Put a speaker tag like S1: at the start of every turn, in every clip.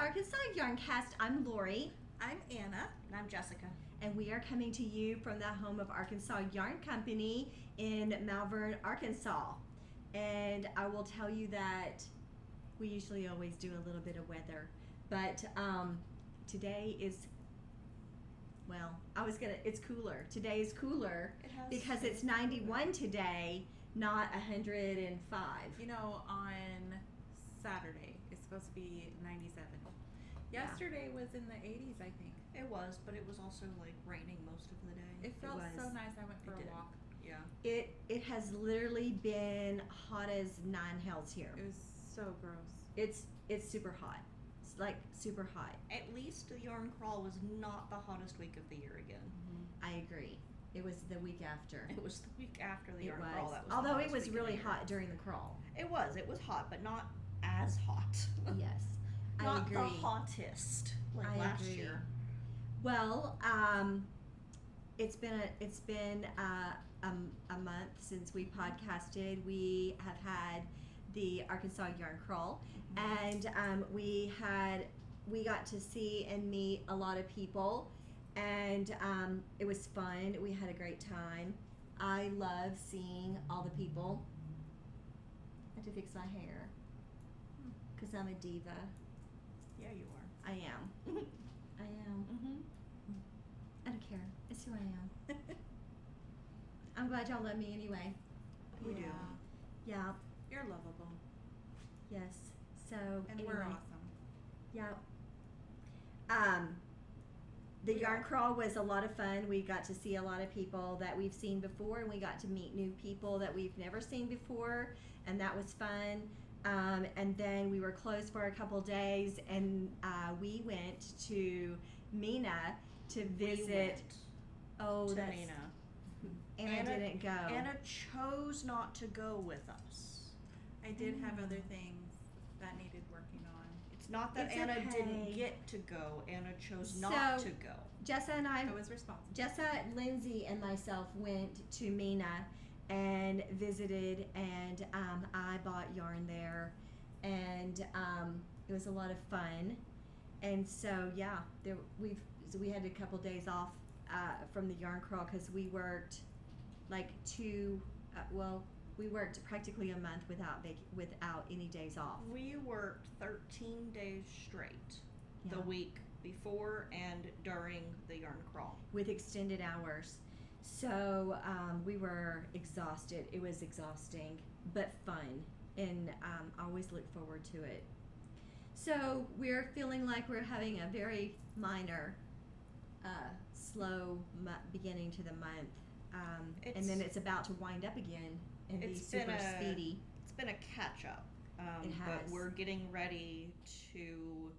S1: ArkansasYarnCast. I'm Lori.
S2: I'm Anna.
S3: And I'm Jessica.
S1: And we are coming to you from the home of Arkansas Yarn Company in Malvern, Arkansas. And I will tell you that we usually always do a little bit of weather. But today is, it's cooler. Today is cooler because it's 91 today, not 105.
S2: You know, on Saturday, it's supposed to be 97. Yesterday was in the 80s, I think.
S3: It was, but it was also like raining most of the day.
S2: It felt so nice. I went for a walk.
S3: Yeah.
S1: It has literally been hot as nine hells here.
S2: It was so gross.
S1: It's super hot. It's like super hot.
S3: At least the yarn crawl was not the hottest week of the year again.
S1: Mm-hmm. I agree. It was the week after.
S3: It was the week after the yarn crawl. That was
S1: although it was really hot during the crawl.
S3: It was hot, but not as hot.
S1: Yes.
S3: Not
S1: I agree.
S3: the hottest like last year.
S1: Well, it's been a month since we podcasted. We have had the Arkansas Yarn Crawl, and we got to see and meet a lot of people, and it was fun. We had a great time. I love seeing all the people. I had to fix my hair because I'm a diva.
S3: Yeah, you are.
S1: I am. I am.
S3: Mm-hmm.
S1: I don't care. It's who I am. I'm glad y'all love me anyway.
S3: We do.
S1: Yeah.
S2: You're lovable.
S1: Yes. So
S2: and
S1: anyway.
S2: we're awesome.
S1: Yeah. The yarn crawl was a lot of fun. We got to see a lot of people that we've seen before, and we got to meet new people that we've never seen before, and that was fun. And then we were closed for a couple days, and we went to Mina to visit.
S3: Mina.
S1: Anna didn't go.
S3: Anna chose not to go with us.
S2: I did have other things that needed working on.
S3: It's not that
S1: It's
S3: Anna
S1: okay.
S3: didn't get to go. Anna chose not to go.
S1: Jessa and I
S2: was responsible.
S1: Jessa, Lindsay, and myself went to Mina and visited, and I bought yarn there, and it was a lot of fun. And so yeah, we had a couple days off from the yarn crawl because we worked like we worked practically a month without any days off.
S3: We worked 13 days straight the week before and during the yarn crawl
S1: with extended hours. So we were exhausted. It was exhausting, but fun, and I always look forward to it. So we're feeling like we're having a very minor, slow beginning to the month, and then it's about to wind up again and be super speedy.
S3: It's been a catch up, but we're getting ready to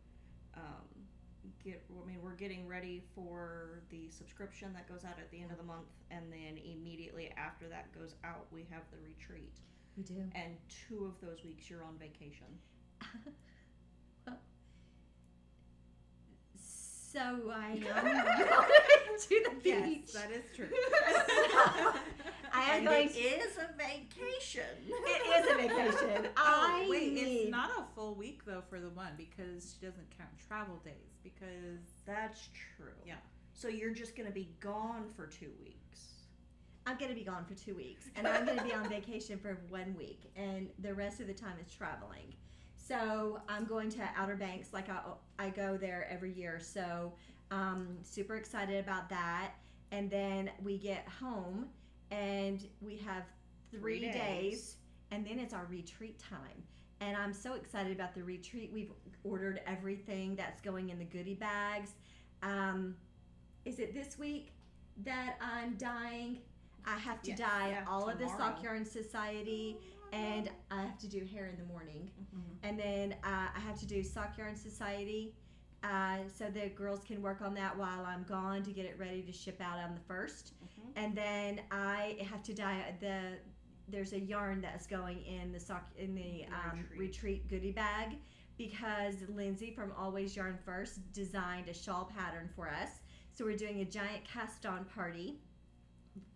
S3: we're getting ready for the subscription that goes out at the end of the month, and then immediately after that goes out, we have the retreat.
S1: We do.
S3: And 2 of those weeks you're on vacation.
S1: So I am going to the beach.
S2: Yes, that is true.
S3: It is a vacation.
S1: It is a vacation.
S2: It's not a full week though for the one because she doesn't count travel days because
S3: that's true.
S2: Yeah.
S3: So you're just going to be gone for 2 weeks.
S1: I'm going to be gone for 2 weeks, and I'm going to be on vacation for 1 week, and the rest of the time is traveling. So I'm going to Outer Banks, like I go there every year. So super excited about that. And then we get home and we have 3 days, and then it's our retreat time. And I'm so excited about the retreat. We've ordered everything that's going in the goodie bags. Is it this week that I'm dyeing? I have to dye all of the Sock Yarn Society, and I have to do hair in the morning. And then I have to do Sock Yarn Society, so the girls can work on that while I'm gone to get it ready to ship out on the 1st. And then I have to dye there's a yarn that's going in the retreat goodie bag, because Lindsay from Always Yarn First designed a shawl pattern for us. So we're doing a giant cast on party,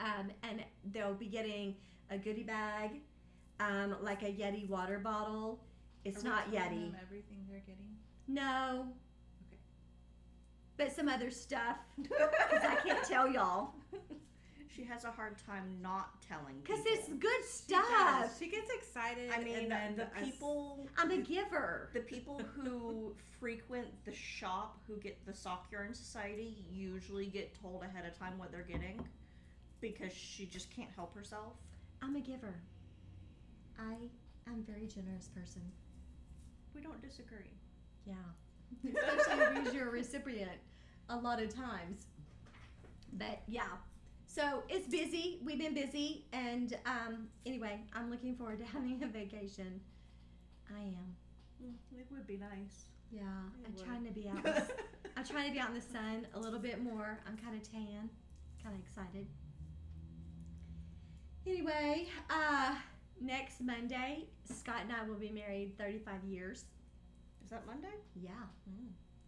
S1: and they'll be getting a goodie bag, like a Yeti water bottle. It's not Yeti.
S2: Everything they're getting.
S1: No.
S2: Okay.
S1: But some other stuff. Because I can't tell y'all.
S3: She has a hard time not telling
S1: Because
S3: people.
S1: it's good
S2: She
S1: stuff.
S2: does. She gets excited.
S3: I mean,
S2: and then
S3: the people...
S1: I'm a giver.
S3: The people who frequent the shop, who get the Sock Yarn Society, usually get told ahead of time what they're getting. Because she just can't help herself.
S1: I'm a giver. I'm a very generous person.
S3: We don't disagree.
S1: Yeah. Especially because you're a recipient a lot of times. But yeah. So it's busy. We've been busy. And anyway, I'm looking forward to having a vacation. I am.
S3: It would be nice.
S1: Yeah.
S3: It would.
S1: I'm trying to be out. I'm trying to be out in the sun a little bit more. I'm kind of tan. Kind of excited. Anyway, next Monday, Scott and I will be married 35 years.
S3: Is that Monday?
S1: Yeah.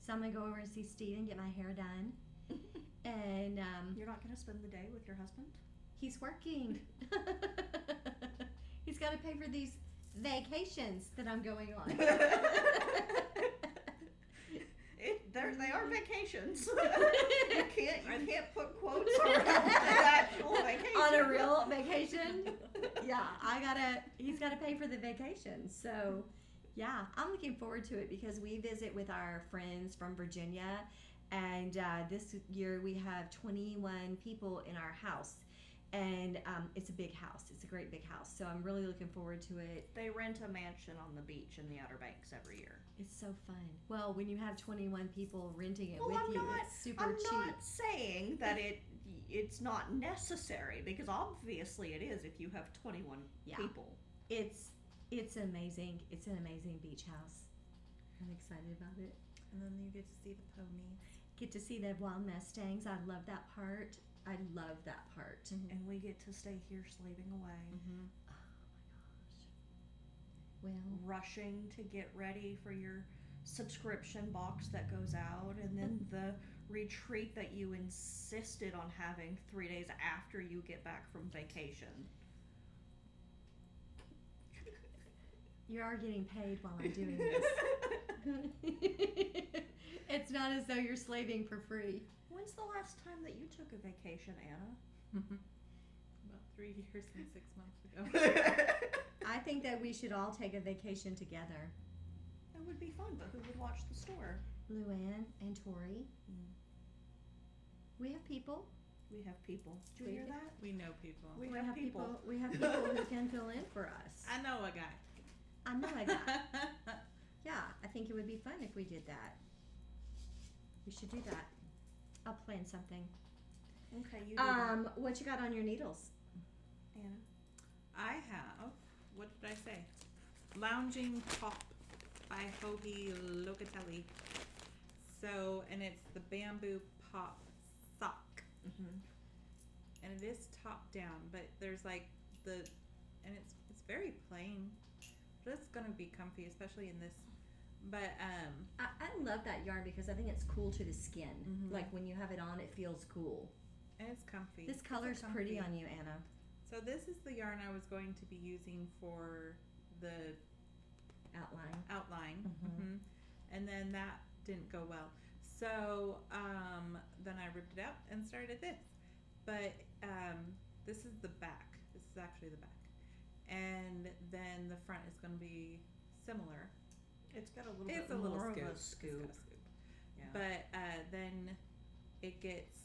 S1: So I'm going to go over and see Steve and get my hair done. And
S3: You're not going to spend the day with your husband?
S1: he's working. He's got to pay for these vacations that I'm going on.
S3: They are vacations. you can't put quotes around the actual vacation.
S1: On a real vacation? Yeah, he's got to pay for the vacation. So, yeah, I'm looking forward to it because we visit with our friends from Virginia. And this year we have 21 people in our house. And it's a big house. It's a great big house. So I'm really looking forward to it.
S3: They rent a mansion on the beach in the Outer Banks every year.
S1: It's so fun. Well, when you have 21 people renting it with
S3: I'm
S1: you,
S3: not,
S1: it's super
S3: I'm
S1: cheap.
S3: not saying that it's not necessary, because obviously it is if you have 21 people.
S1: It's amazing. It's an amazing beach house. I'm excited about it.
S2: And then you get to see the ponies.
S1: Get to see the wild Mustangs. I love that part. I love that part.
S2: Mm-hmm.
S3: And we get to stay here slaving away.
S2: Mm-hmm.
S1: Oh my gosh. Well,
S3: Rushing to get ready for your subscription box that goes out, and then the retreat that you insisted on having 3 days after you get back from vacation.
S1: you are getting paid while I'm doing this. It's not as though you're slaving for free.
S3: When's the last time that you took a vacation, Anna?
S2: About 3 years and 6 months ago.
S1: I think that we should all take a vacation together.
S3: That would be fun, but who would watch the store?
S1: Luann and Tori. We have people.
S3: We have people. Do you hear that?
S2: We know people.
S3: We have people.
S1: We have people who can fill in for us.
S2: I know a guy.
S1: I know a guy. Yeah, I think it would be fun if we did that. We should do that. I'll plan something.
S3: Okay, you do that.
S1: What you got on your needles?
S3: Anna?
S2: I have, what did I say? Lounging Top by Hoagie Locatelli. So, and it's the bamboo pop sock.
S3: Mm-hmm.
S2: And it is top down, but there's like and it's very plain. But it's gonna be comfy, especially in this. But
S1: I love that yarn because I think it's cool to the skin.
S2: Mhm.
S1: Like when you have it on, it feels cool.
S2: and it's comfy.
S1: This color's
S2: comfy.
S1: pretty on you, Anna.
S2: So this is the yarn I was going to be using for the
S1: Outline.
S2: outline.
S1: Mhm.
S2: Mhm. And then that didn't go well. So then I ripped it out and started this. But this is the back. This is actually the back. And then the front is going to be similar.
S3: It's got a little
S2: It's
S3: bit
S2: a little
S3: more
S2: scoop.
S3: of a
S2: It's
S3: scoop.
S2: got a scoop.
S3: Yeah.
S2: But then it gets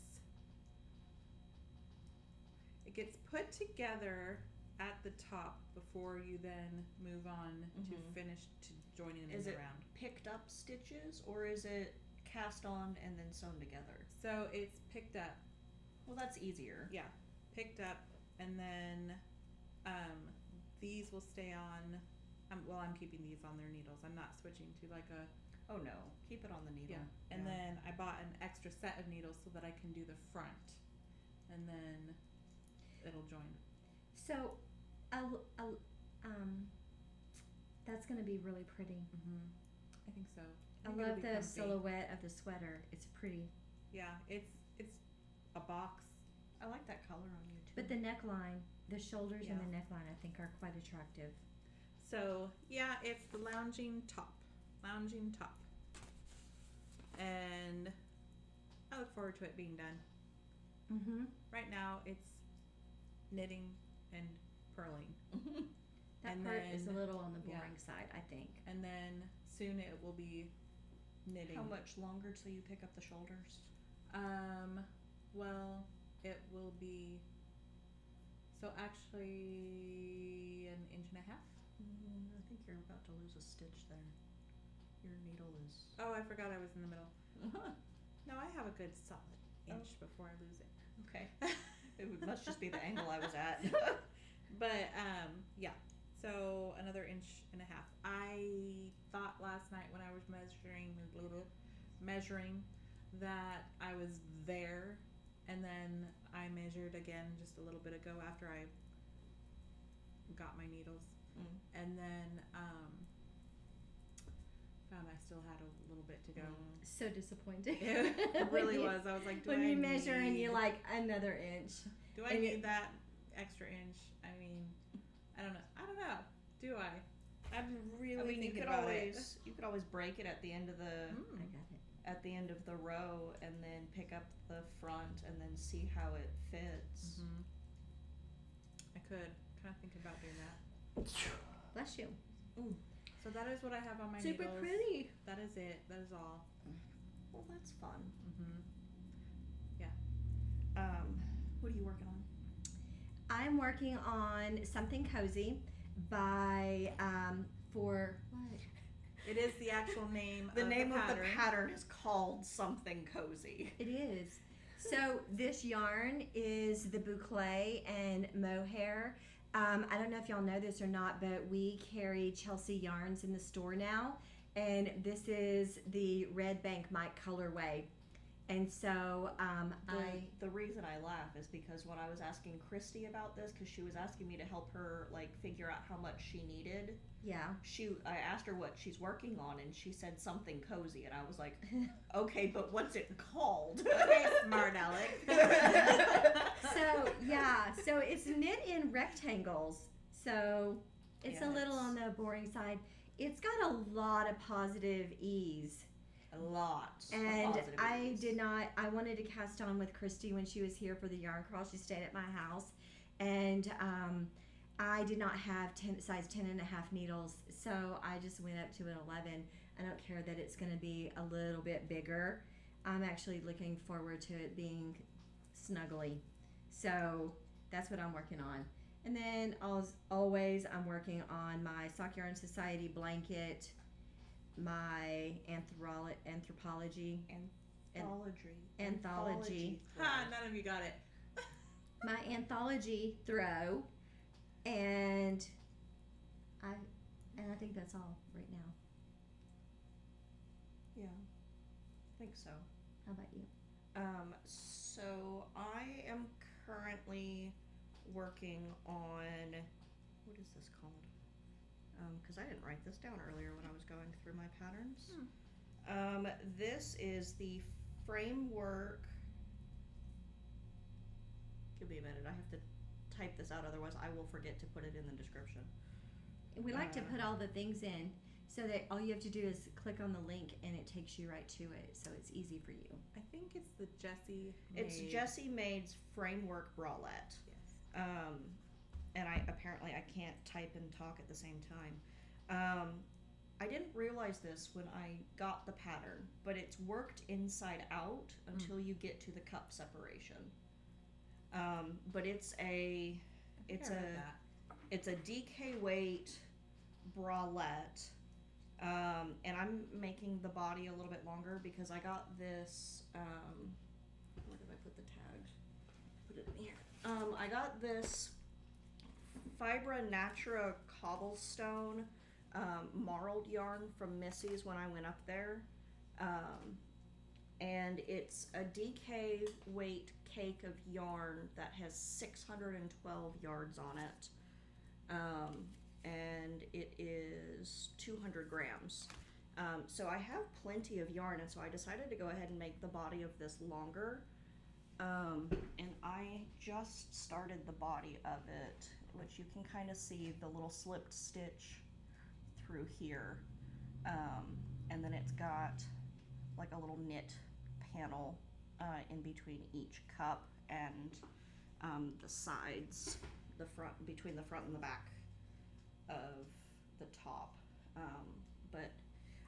S2: put together at the top before you then move on to
S3: Mhm.
S2: finish to joining
S3: Is
S2: in
S3: it
S2: around.
S3: picked up stitches, or is it cast on and then sewn together?
S2: So it's picked up.
S3: Well, that's easier.
S2: Yeah, picked up, and then these will stay on. I'm keeping these on their needles. I'm not switching to like a
S3: Oh no, keep it on the needle.
S2: yeah. And then I bought an extra set of needles so that I can do the front, and then it'll join.
S1: So, that's going to be really pretty.
S2: Mm-hmm. I think so.
S1: I
S2: think it'll
S1: love
S2: be
S1: the
S2: comfy.
S1: silhouette of the sweater. It's pretty.
S2: Yeah, it's a box.
S3: I like that color on you too.
S1: But the neckline, the shoulders and
S2: Yeah.
S1: the neckline, I think are quite attractive.
S2: So yeah, it's the lounging top. Lounging top. look forward to it being done.
S1: Mm-hmm.
S2: Right now, it's knitting and purling.
S1: That
S2: And
S1: part is a
S2: then-
S1: little on the
S2: yeah.
S1: boring side, I think.
S2: And then soon it will be knitting.
S3: How much longer till you pick up the shoulders?
S2: Well, it will be, so actually an inch and a half.
S3: I think you're about to lose a stitch there. Your needle is.
S2: Oh, I forgot I was in the middle. No, I have a good solid inch before I lose it.
S3: Okay. It must just be the angle I was at.
S2: But, yeah, so another inch and a half. I thought last night when I was measuring that I was there, and then I measured again just a little bit ago after I got my needles, and then found I still had a little bit to go.
S1: So disappointing.
S2: It really was. I was like, do
S1: when
S2: I
S1: you measure and
S2: need-
S1: you're like another inch.
S2: do I
S1: and
S2: need that extra inch? I mean, I don't know. Do I? I'm really
S3: I mean,
S2: thinking
S3: you could
S2: about
S3: always break it at the end of the
S1: I got it.
S3: at the end of the row, and then pick up the front, and then see how it fits.
S2: I could kind of thinking about doing that.
S1: Bless you.
S2: So that is what I have on my
S1: Super
S2: needles.
S1: pretty.
S2: That is it. That is all.
S3: Well, that's fun.
S2: Yeah.
S3: What are you working on?
S1: I'm working on something cozy by for what?
S2: It is the actual name.
S3: The
S2: of
S3: name
S2: the
S3: of
S2: pattern.
S3: the pattern is called Something Cozy.
S1: It is. So this yarn is the boucle and mohair. I don't know if y'all know this or not, but we carry Chelsea yarns in the store now, and this is the Red Bank Mike colorway. And so
S3: The reason I laugh is because when I was asking Christy about this, because she was asking me to help her like figure out how much she needed, I asked her what she's working on, and she said something cozy, and I was like, okay, but what's it called?
S2: Okay, smart Alec.
S1: so it's knit in rectangles, so it's
S3: Yeah,
S1: a little
S3: it's-
S1: on the boring side. It's got a lot of positive ease.
S3: A lot.
S1: And
S3: of positive ease.
S1: I wanted to cast on with Christy when she was here for the yarn crawl. She stayed at my house, and I did not have size 10 and a half needles, so I just went up to an 11. I don't care that it's going to be a little bit bigger. I'm actually looking forward to it being snuggly. So that's what I'm working on. And then as always, I'm working on my Sock Yarn Society blanket, my anthropology. Anthology.
S2: Ha! None of you got it.
S1: My anthology throw, and I think that's all right now.
S3: Yeah, I think so.
S1: How about you?
S3: So I am currently working on, what is this called? Because I didn't write this down earlier when I was going through my patterns. This is the framework. Give me a minute. I have to type this out, otherwise I will forget to put it in the description.
S1: We like to put all the things in so that all you have to do is click on the link and it takes you right to it, so it's easy for you.
S2: I think it's the Jessie Maed.
S3: It's Jessie Maed's framework bralette.
S2: Yes.
S3: And I can't type and talk at the same time. I didn't realize this when I got the pattern, but it's worked inside out until you get to the cup separation. But it's a DK weight bralette, and I'm making the body a little bit longer because I got this. Where did I put the tag? Put it in here. I got this Fibra Natura cobblestone marled yarn from Missy's when I went up there, and it's a DK weight cake of yarn that has 612 yards on it, and it is 200 grams. So I have plenty of yarn, and so I decided to go ahead and make the body of this longer, and I just started the body of it, which you can kind of see the little slipped stitch through here, and then it's got like a little knit panel in between each cup and the sides, between the front and the back of the top. But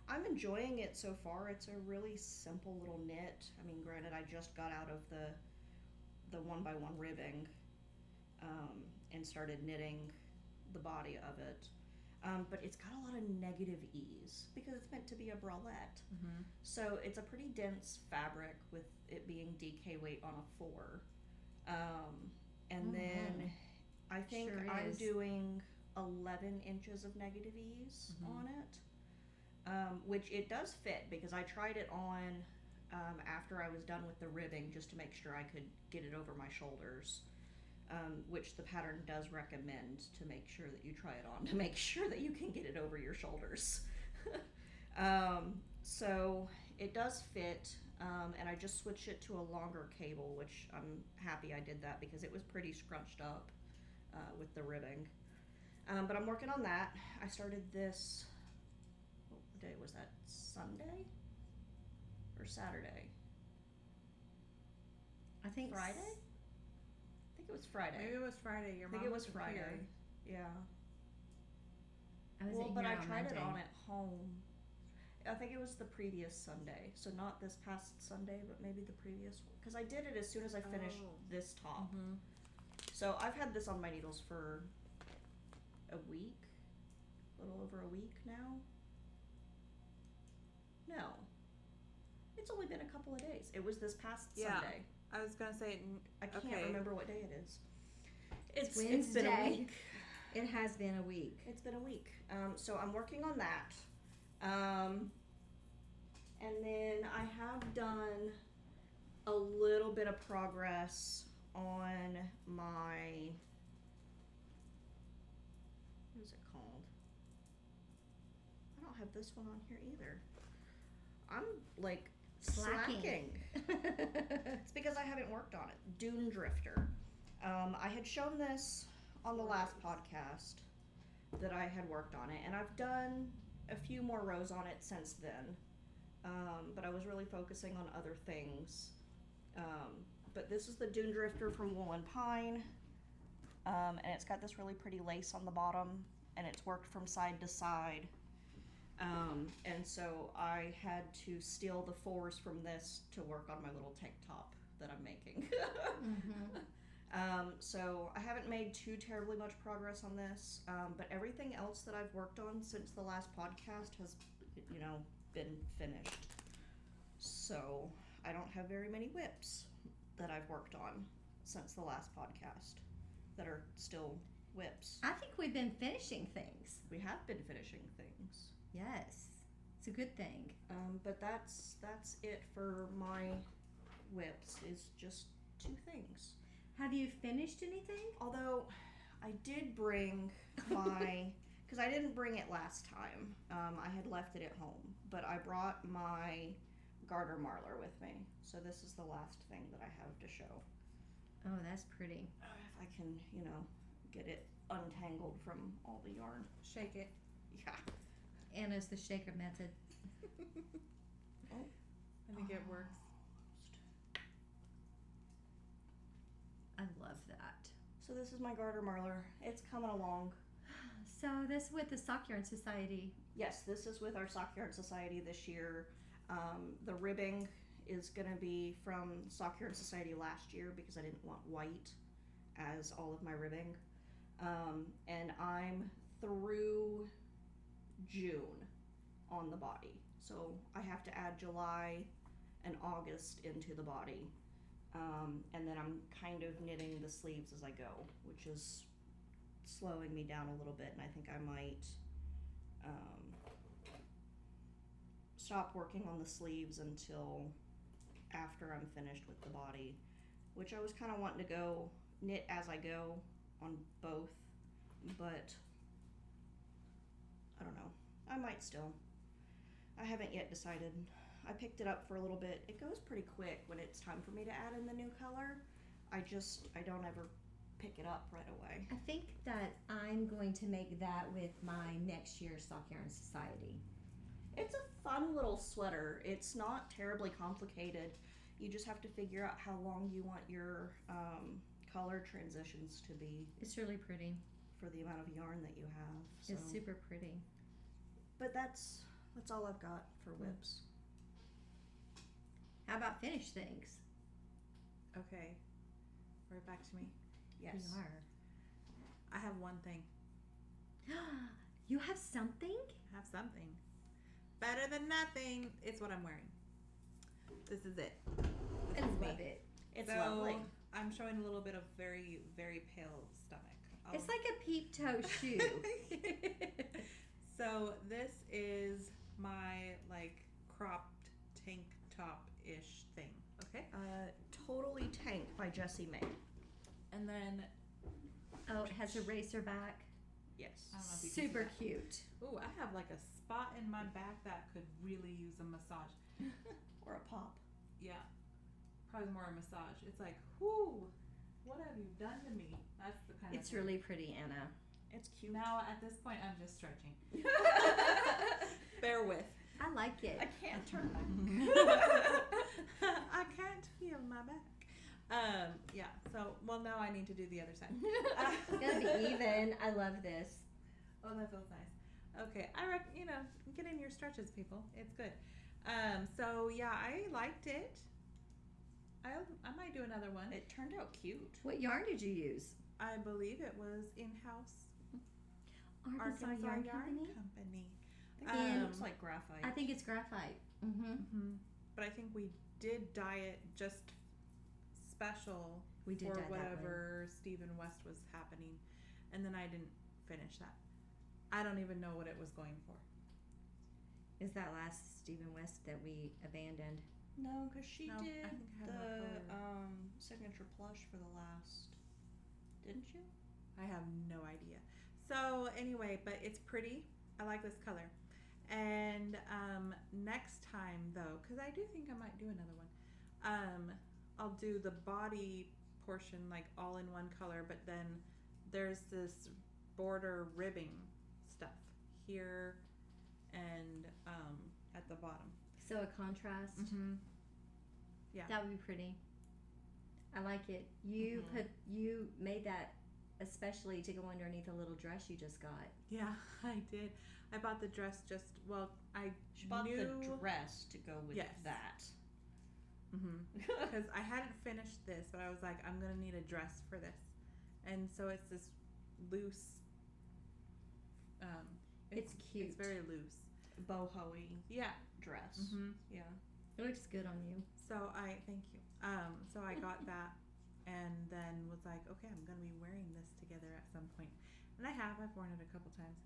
S3: I'm enjoying it so far. It's a really simple little knit. I mean, granted, I just got out of the 1x1 ribbing and started knitting the body of it. But it's got a lot of negative ease because it's meant to be a bralette.
S2: Mm-hmm.
S3: So it's a pretty dense fabric with it being DK weight on a 4. And then I think
S1: Sure
S3: I'm
S1: is.
S3: doing 11 inches of negative ease
S2: Mhm.
S3: on it, which it does fit because I tried it on after I was done with the ribbing just to make sure I could get it over my shoulders, which the pattern does recommend to make sure that you try it on to make sure that you can get it over your shoulders. So it does fit, and I just switched it to a longer cable, which I'm happy I did that because it was pretty scrunched up with the ribbing. But I'm working on that. I started this, what day was that, Sunday or Saturday?
S1: I think
S3: Friday? I think it was Friday.
S2: Maybe it was Friday. Your
S3: I
S2: mom
S3: think it was
S2: wasn't
S3: Friday.
S2: here.
S3: Yeah.
S1: I was
S3: Well,
S1: here
S3: but I
S1: on
S3: tried it
S1: Monday.
S3: on at home. I think it was the previous Sunday, so not this past Sunday, but maybe the previous one. Because I did it as soon as I finished
S2: Oh.
S3: this top.
S2: Mm-hmm.
S3: So I've had this on my needles for a week, a little over a week now. No, it's only been a couple of days. It was this past
S2: Yeah.
S3: Sunday.
S2: I was gonna say.
S3: I can't
S2: Okay.
S3: remember what day it is. It's
S1: Wednesday.
S3: been a week.
S1: It has been a week.
S3: It's been a week. So I'm working on that. And then I have done a little bit of progress on my, what is it called? I don't have this one on here either. I'm like slacking. It's because I haven't worked on it. Dunedrifter. I had shown this on the last podcast that I had worked on it, and I've done a few more rows on it since then, but I was really focusing on other things. But this is the Dunedrifter from Wool and Pine, and it's got this really pretty lace on the bottom, and it's worked from side to side. And so I had to steal the 4s from this to work on my little tank top that I'm making. So I haven't made too terribly much progress on this, but everything else that I've worked on since the last podcast has, been finished. So I don't have very many whips that I've worked on since the last podcast that are still whips.
S1: I think we've been finishing things.
S3: We have been finishing things.
S1: Yes, it's a good thing.
S3: But that's it for my whips, is just 2 things.
S1: Have you finished anything?
S3: Although I did bring my, because I didn't bring it last time. I had left it at home, but I brought my Garter Marler with me. So this is the last thing that I have to show.
S1: Oh, that's pretty.
S3: If I can, get it untangled from all the yarn.
S2: Shake it.
S3: Yeah.
S1: Anna's the shaker method.
S2: I think it works.
S1: I love that.
S3: So this is my Garter Marler. It's coming along.
S1: So this with the Sock Yarn Society.
S3: Yes, this is with our Sock Yarn Society this year. The ribbing is going to be from Sock Yarn Society last year because I didn't want white as all of my ribbing. And I'm through June on the body. So I have to add July and August into the body. And then I'm kind of knitting the sleeves as I go, which is slowing me down a little bit, and I think I might stop working on the sleeves until after I'm finished with the body, which I was kind of wanting to go knit as I go on both, but I don't know. I might still. I haven't yet decided. I picked it up for a little bit. It goes pretty quick when it's time for me to add in the new color. I don't ever pick it up right away.
S1: I think that I'm going to make that with my next year's Sock Yarn Society.
S3: It's a fun little sweater. It's not terribly complicated. You just have to figure out how long you want your color transitions to be
S1: It's really pretty.
S3: for the amount of yarn that you have. So.
S1: It's super pretty.
S3: But that's all I've got for whips.
S1: How about finished things?
S2: Okay. Right back to me.
S3: Yes.
S1: We are.
S2: I have one thing.
S1: You have something?
S2: I have something. Better than nothing. It's what I'm wearing. This is it. This
S1: I
S2: is
S1: love
S2: me.
S1: it.
S3: It's
S2: So,
S3: lovely.
S2: I'm showing a little bit of very, very pale stomach.
S1: It's like a peep toe shoe.
S2: So this is my like cropped tank top-ish thing. Okay.
S3: Totally Tank by Jessie Maed.
S2: And then
S1: Oh, it has a racer back.
S3: Yes.
S2: I don't know if you can see
S1: Super
S2: that.
S1: cute.
S2: Ooh, I have like a spot in my back that could really use a massage.
S3: Or a pop.
S2: Yeah, probably more a massage. It's like, whoo, what have you done to me? That's the kind
S1: It's
S2: of thing.
S1: really pretty, Anna.
S3: It's cute.
S2: Now at this point, I'm just stretching. Bear with.
S1: I like it.
S3: I can't turn back.
S2: I can't feel my back. Yeah. So, well, now I need to do the other side.
S1: It's gotta be even. I love this.
S2: Oh, that feels nice. Okay, get in your stretches, people. It's good. So yeah, I liked it. I might do another one.
S3: It turned out cute.
S1: What yarn did you use?
S2: I believe it was in-house
S1: Arkansas Yarn Company.
S3: It
S1: Um,
S3: looks like graphite.
S1: I think it's graphite. Mm-hmm.
S2: But I think we did dye it just special
S1: We did
S2: for
S1: dye that one.
S2: whatever Stephen West was happening, and then I didn't finish that. I don't even know what it was going for.
S1: Is that last Stephen West that we abandoned?
S3: No, because she
S2: No, I
S3: did
S2: think I have more
S3: the
S2: color.
S3: signature plush for the last. Didn't you?
S2: I have no idea. So anyway, but it's pretty. I like this color. And next time though, because I do think I might do another one, I'll do the body portion like all in one color, but then there's this border ribbing stuff here and at the bottom.
S1: So a contrast.
S2: Mm-hmm. Yeah.
S1: That would be pretty. I like it. You made that especially to go underneath a little dress you just got.
S2: Yeah, I did. I bought the dress I
S3: She bought
S2: knew
S3: the dress to go with
S2: Yes.
S3: that.
S2: because I hadn't finished this, but I was like, I'm gonna need a dress for this, and so it's this loose.
S1: It's cute.
S2: It's very loose.
S3: Boho-y
S2: Yeah.
S3: dress.
S2: Mm-hmm.
S3: Yeah.
S1: It looks good on you.
S2: So thank you. So I got that, and then was like, okay, I'm gonna be wearing this together at some point, and I have. I've worn it a couple times.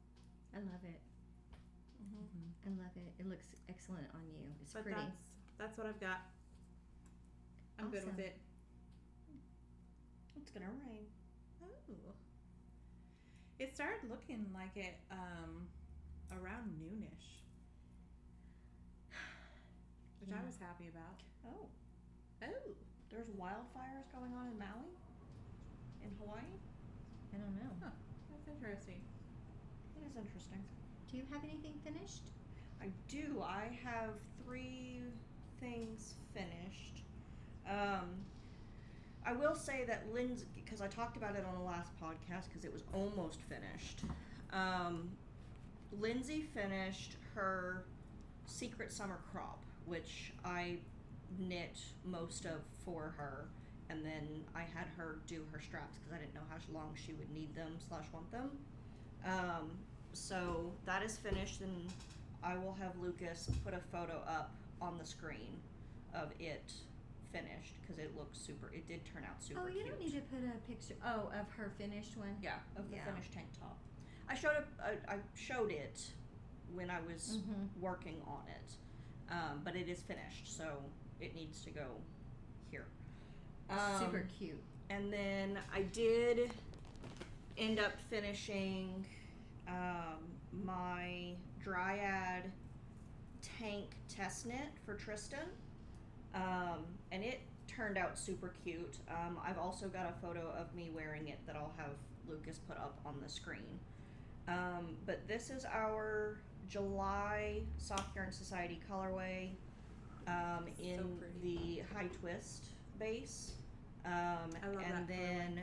S1: I love it.
S3: Mm-hmm.
S1: I love it. It looks excellent on you. It's
S2: But
S1: pretty.
S2: that's what I've got. I'm good with
S1: Awesome.
S2: it.
S3: It's gonna rain.
S2: Oh. It started looking like it around noonish, which I
S1: Yeah.
S2: was happy about.
S3: Oh,
S2: Oh,
S3: there's wildfires going on in Maui, in Hawaii.
S1: I don't know.
S2: huh. That's interesting.
S3: It is interesting.
S1: Do you have anything finished?
S3: I do. I have 3 things finished. I will say that Lindsay, because I talked about it on the last podcast because it was almost finished. Lindsay finished her secret summer crop, which I knit most of for her, and then I had her do her straps because I didn't know how long she would need them / want them. So that is finished, and I will have Lucas put a photo up on the screen of it finished because it did turn out super cute.
S1: You don't need to put a picture. Oh, of her finished one.
S3: Yeah, of the
S1: Yeah.
S3: finished tank top. I showed it when I was working on it, but it is finished, so it needs to go here.
S1: Super cute.
S3: And then I did end up finishing my Dryad tank test knit for Trysten, and it turned out super cute. I've also got a photo of me wearing it that I'll have Lucas put up on the screen. But this is our July Soft Yarn Society colorway in
S2: pretty.
S3: the high twist base.
S2: I love
S3: And
S2: that
S3: then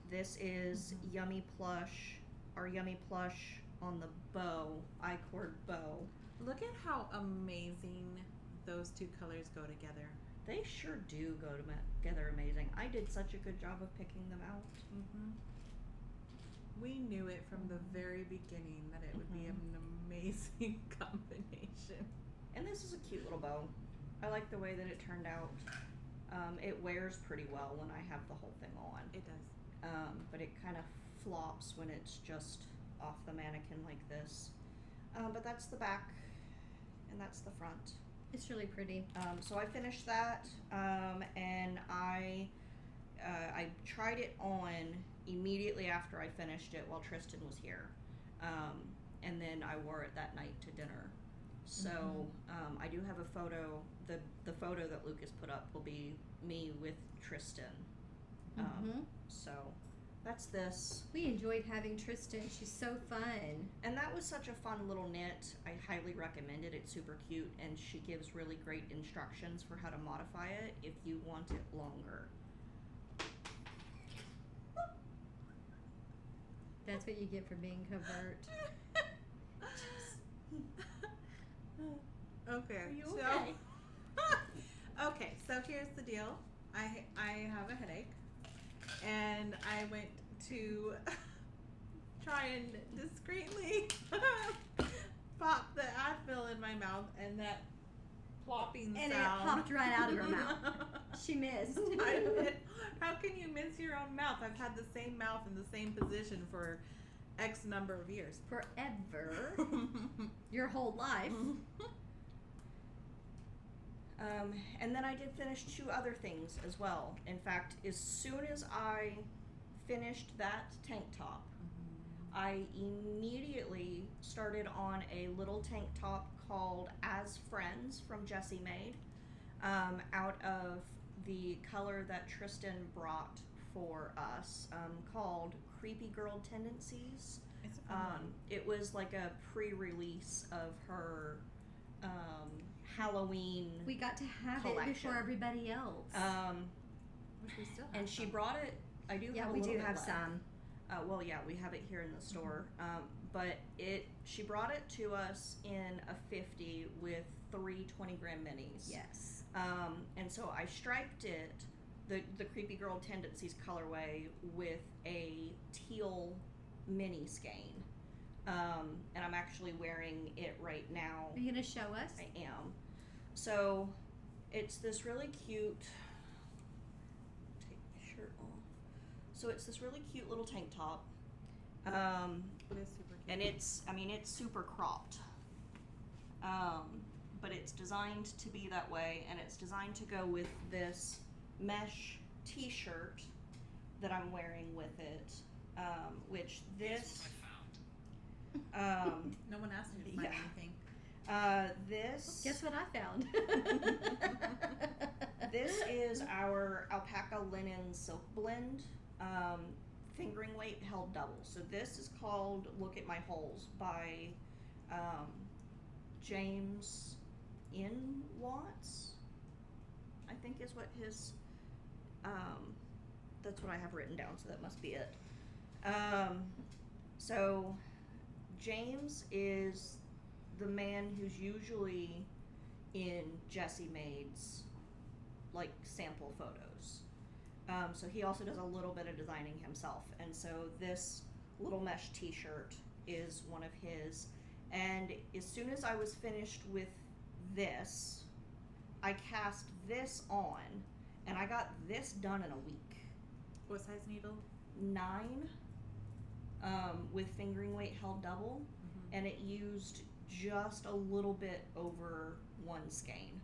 S3: this is Yummy Plush, our Yummy Plush on the bow, I-cord bow.
S2: Look at how amazing those two colors go together.
S3: They sure do go together amazing. I did such a good job of picking them out.
S2: We knew it from the very beginning that it would be an amazing combination.
S3: And this is a cute little bow. I like the way that it turned out. It wears pretty well when I have the whole thing on.
S2: It does.
S3: But it kind of flops when it's just off the mannequin like this. But that's the back, and that's the front.
S1: It's really pretty.
S3: So I finished that, and I tried it on immediately after I finished it while Trysten was here, and then I wore it that night to dinner. So I do have a photo. The photo that Lucas put up will be me with Trysten. So that's this.
S1: We enjoyed having Trysten. She's so fun.
S3: And that was such a fun little knit. I highly recommend it. It's super cute, and she gives really great instructions for how to modify it if you want it longer.
S1: That's what you get for being covert.
S2: Okay.
S1: Are you
S2: so,
S1: okay?
S2: okay, so here's the deal. I have a headache, and I went to try and discreetly pop the Advil in my mouth, and that plopping
S1: And
S2: sound.
S1: it popped right out of her mouth. She missed.
S2: How can you miss your own mouth? I've had the same mouth in the same position for X number of years.
S1: Forever. Your whole life.
S3: And then I did finish 2 other things as well. In fact, as soon as I finished that tank top, I immediately started on a little tank top called As Friends from Jessie Maed, out of the color that Trysten brought for us, called Creepy Girl Tendencies.
S2: It's a fun one.
S3: It was like a pre-release of her Halloween
S1: We got to have
S3: collection.
S1: it before everybody else.
S2: Which we still have
S3: and she
S2: some.
S3: brought it. I do
S1: yeah,
S3: have a
S1: we
S3: little
S1: do
S3: bit
S1: have
S3: left.
S1: some.
S3: Well, yeah, we have it here in the store. But she brought it to us in a 50 with 3 20-gram minis.
S1: Yes.
S3: And so I striped it, the Creepy Girl Tendencies colorway, with a teal mini skein. And I'm actually wearing it right now.
S1: Are you going to show us?
S3: I am. So it's this really cute, take my shirt off. So it's this really cute little tank top.
S2: It is super cute.
S3: And it's super cropped. But it's designed to be that way, and it's designed to go with this mesh t-shirt that I'm wearing with it, which this,
S2: no one asked you to find
S3: yeah.
S2: anything.
S3: this,
S1: Guess what I found?
S3: this is our alpaca linen silk blend, fingering weight held double. So this is called Look at My Holes by James N. Watts, I think is what his, that's what I have written down, so that must be it. So James is the man who's usually in Jessie Maed's like sample photos. So he also does a little bit of designing himself, and so this little mesh t-shirt is one of his. And as soon as I was finished with this, I cast this on, and I got this done in a week.
S2: What size needle?
S3: 9, with fingering weight held double, and it used just a little bit over 1 skein.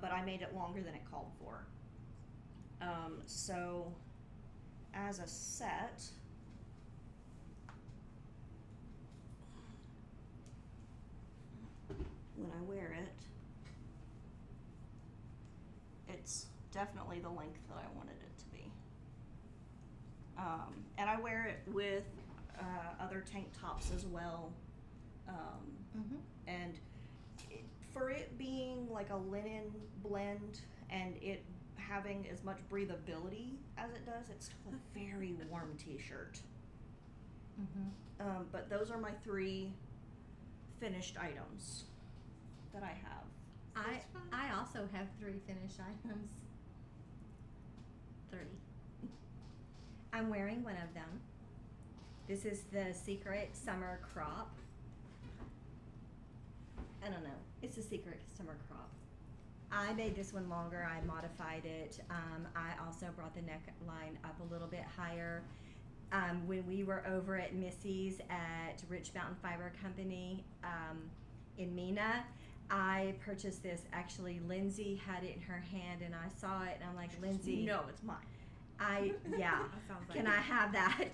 S3: But I made it longer than it called for. So as a set, when I wear it, it's definitely the length that I wanted it to be. And I wear it with other tank tops as well. And for it being like a linen blend and it having as much breathability as it does, it's still a very warm t-shirt. But those are my 3 finished items that I have.
S1: I also have 3 finished items. 3. I'm wearing one of them. This is the Secret Summer Crop. I don't know. It's a Secret Summer Crop. I made this one longer. I modified it. I also brought the neckline up a little bit higher. When we were over at Missy's at Rich Mountain Fiber Company in Mena, I purchased this. Actually, Lindsay had it in her hand, and I saw it, and I'm like, Lindsay,
S3: no, it's mine.
S1: Yeah.
S2: Sounds like
S1: Can I have that?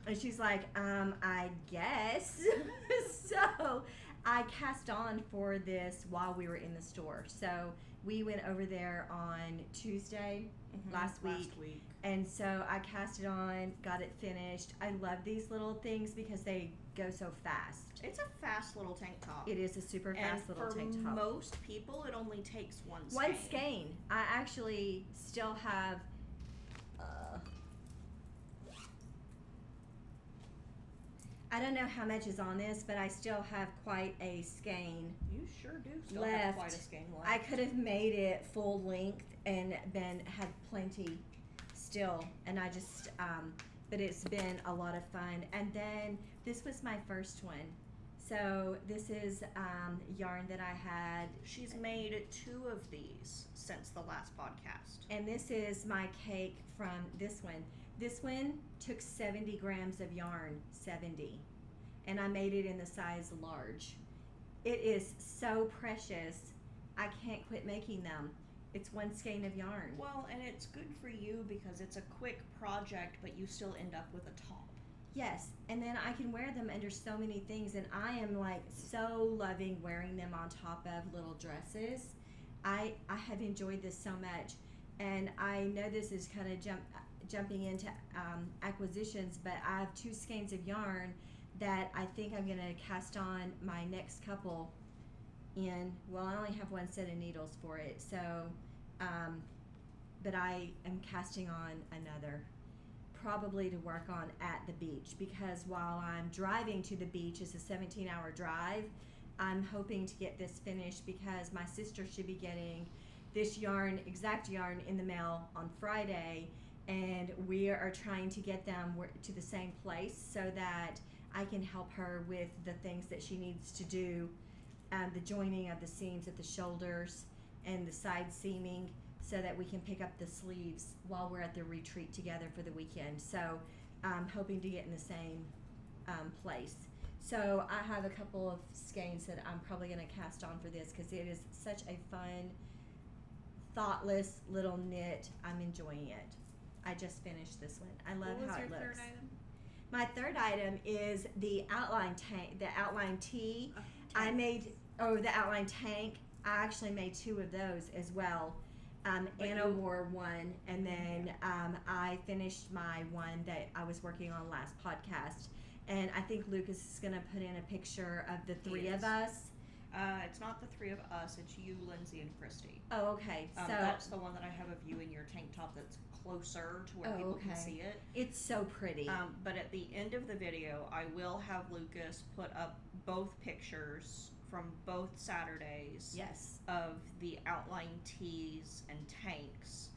S1: And she's like, I guess. So I cast on for this while we were in the store. So we went over there on Tuesday last week. And so I cast it on, got it finished. I love these little things because they go so fast.
S3: It's a fast little tank top.
S1: It is a super fast little tank top.
S3: For most people, it only takes one skein.
S1: One skein. I actually still have... I don't know how much is on this, but I still have quite a skein.
S3: You sure do still
S1: left.
S3: have quite a skein left.
S1: I could have made it full length and had plenty still, and I just but it's been a lot of fun. And then this was my first one. So this is yarn that I had.
S3: She's made 2 of these since the last podcast.
S1: And this is my cake from this one. This one took 70 grams of yarn, 70. And I made it in the size large. It is so precious. I can't quit making them. It's 1 skein of yarn.
S3: Well, and it's good for you because it's a quick project, but you still end up with a top.
S1: Yes, and then I can wear them under so many things, and I am like so loving wearing them on top of little dresses. I have enjoyed this so much, and I know this is kind of jumping into acquisitions, but I have 2 skeins of yarn that I think I'm going to cast on my next couple in. Well, I only have 1 set of needles for it, so but I am casting on another, probably to work on at the beach, because while I'm driving to the beach, it's a 17-hour drive. I'm hoping to get this finished because my sister should be getting this exact yarn in the mail on Friday, and we are trying to get them to the same place so that I can help her with the things that she needs to do, the joining of the seams at the shoulders and the side seaming, so that we can pick up the sleeves while we're at the retreat together for the weekend. So I'm hoping to get in the same place. So I have a couple of skeins that I'm probably going to cast on for this because it is such a fun, thoughtless little knit. I'm enjoying it. I just finished this one. I love how it looks.
S2: What was your 3rd item?
S1: My 3rd item is the outline tank, the outline tee. I made, the outline tank. I actually made 2 of those as well. Anna wore one, and then I finished my one that I was working on last podcast. And I think Lucas is going to put in a picture of the 3 of us.
S3: It's not the 3 of us, it's you, Lindsay, and Christy.
S1: Oh, okay. So
S3: that's the one that I have of you in your tank top that's closer to where people can see it.
S1: It's so pretty.
S3: But at the end of the video, I will have Lucas put up both pictures from both Saturdays.
S1: Yes.
S3: Of the outline tees and tanks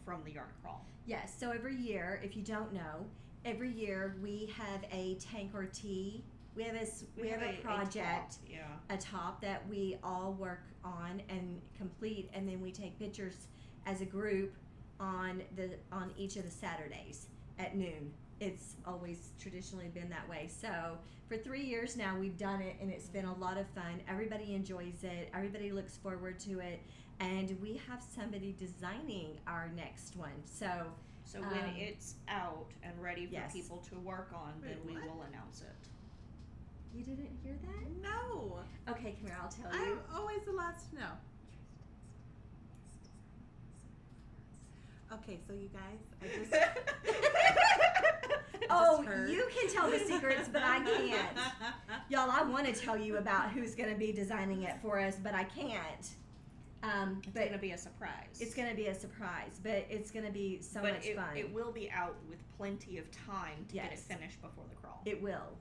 S3: from the yarn crawl.
S1: Yes. So every year, if you don't know, every year we have a tank or tee. We have a project, a top that we all work on and complete, and then we take pictures as a group on each of the Saturdays at noon. It's always traditionally been that way. So for 3 years now, we've done it, and it's been a lot of fun. Everybody enjoys it. Everybody looks forward to it, and we have somebody designing our next one. So
S3: when it's out and ready for
S1: yes.
S3: people to work on, then we will announce it.
S1: You didn't hear that?
S2: No.
S1: Okay, come here. I'll tell you.
S2: I'm always the last to know. Okay, so you guys,
S1: You can tell the secrets, but I can't. Y'all, I want to tell you about who's going to be designing it for us, but I can't.
S3: It's
S1: But
S3: gonna be a surprise.
S1: it's going to be a surprise, but it's going to be so much fun.
S3: It will be out with plenty of time to get it
S1: Yes.
S3: finished before the crawl.
S1: It will.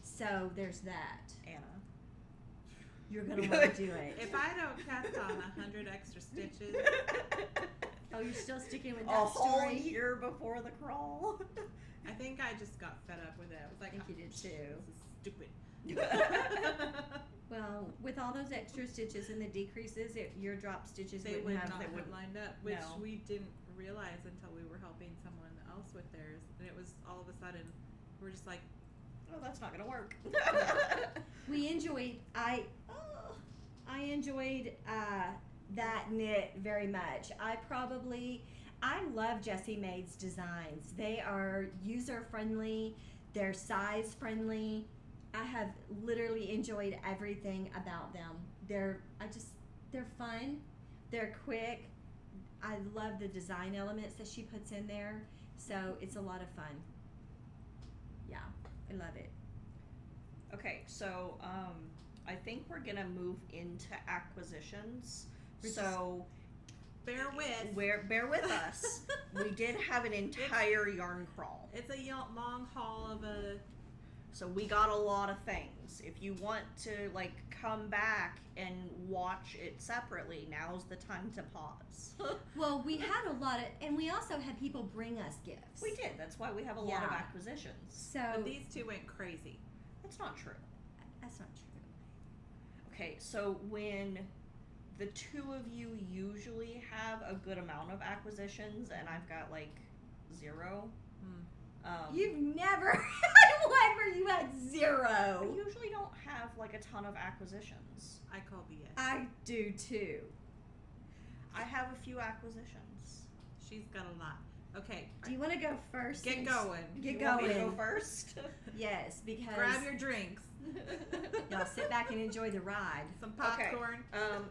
S1: So there's that.
S3: Anna.
S1: You're going to want to do it.
S2: If I don't cast on 100 extra stitches,
S1: Oh, you're still sticking with
S3: A
S1: that
S3: whole
S1: story?
S3: year before the crawl.
S2: I think I just got fed up with it. I was like,
S1: I think you did too.
S2: This is stupid.
S1: Well, with all those extra stitches and the decreases, your drop stitches
S2: They would
S1: wouldn't
S2: not
S1: have.
S2: have lined up, which
S3: No.
S2: we didn't realize until we were helping someone else with theirs. And it was all of a sudden, we're just like,
S3: Oh, that's not gonna work.
S1: We enjoyed. I enjoyed that knit very much. I love Jessie Maed's designs. They are user friendly. They're size friendly. I have literally enjoyed everything about them. They're fun. They're quick. I love the design elements that she puts in there. So it's a lot of fun. Yeah, I love it.
S3: Okay, so I think we're gonna move into acquisitions.
S1: We're
S3: So
S2: bear with.
S3: bear with us. We did have an entire yarn crawl.
S2: It's a long haul of a.
S3: So we got a lot of things. If you want to like come back and watch it separately, now's the time to pause.
S1: Well, we had a lot of, and we also had people bring us gifts.
S3: We did. That's why we have a lot of
S1: Yeah.
S3: acquisitions.
S1: So
S2: But these two went crazy.
S3: That's not true.
S1: that's not true.
S3: Okay, so when the two of you usually have a good amount of acquisitions, and I've got like 0.
S1: You've never had one where you had
S3: I
S1: 0.
S3: usually don't have like a ton of acquisitions.
S2: I call BS.
S1: I do too.
S3: I have a few acquisitions.
S2: She's got a lot. Okay.
S1: Do you want to go first?
S2: Get
S1: since-
S2: going.
S1: Get
S3: You want me to
S1: going.
S3: go first?
S1: Yes, because
S2: Grab your drinks.
S1: y'all sit back and enjoy the ride.
S2: Some popcorn.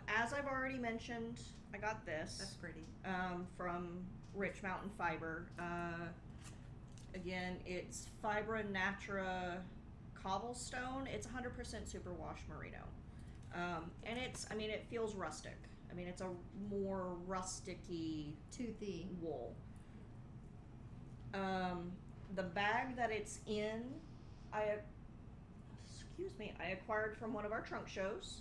S3: As I've already mentioned, I got this.
S2: That's pretty.
S3: From Rich Mountain Fiber. Again, it's Fibra Natura Cobblestone. It's 100% superwash merino. And it feels rustic. I mean, it's a more rusticy
S1: Toothy.
S3: wool. The bag that it's in, I acquired from one of our trunk shows.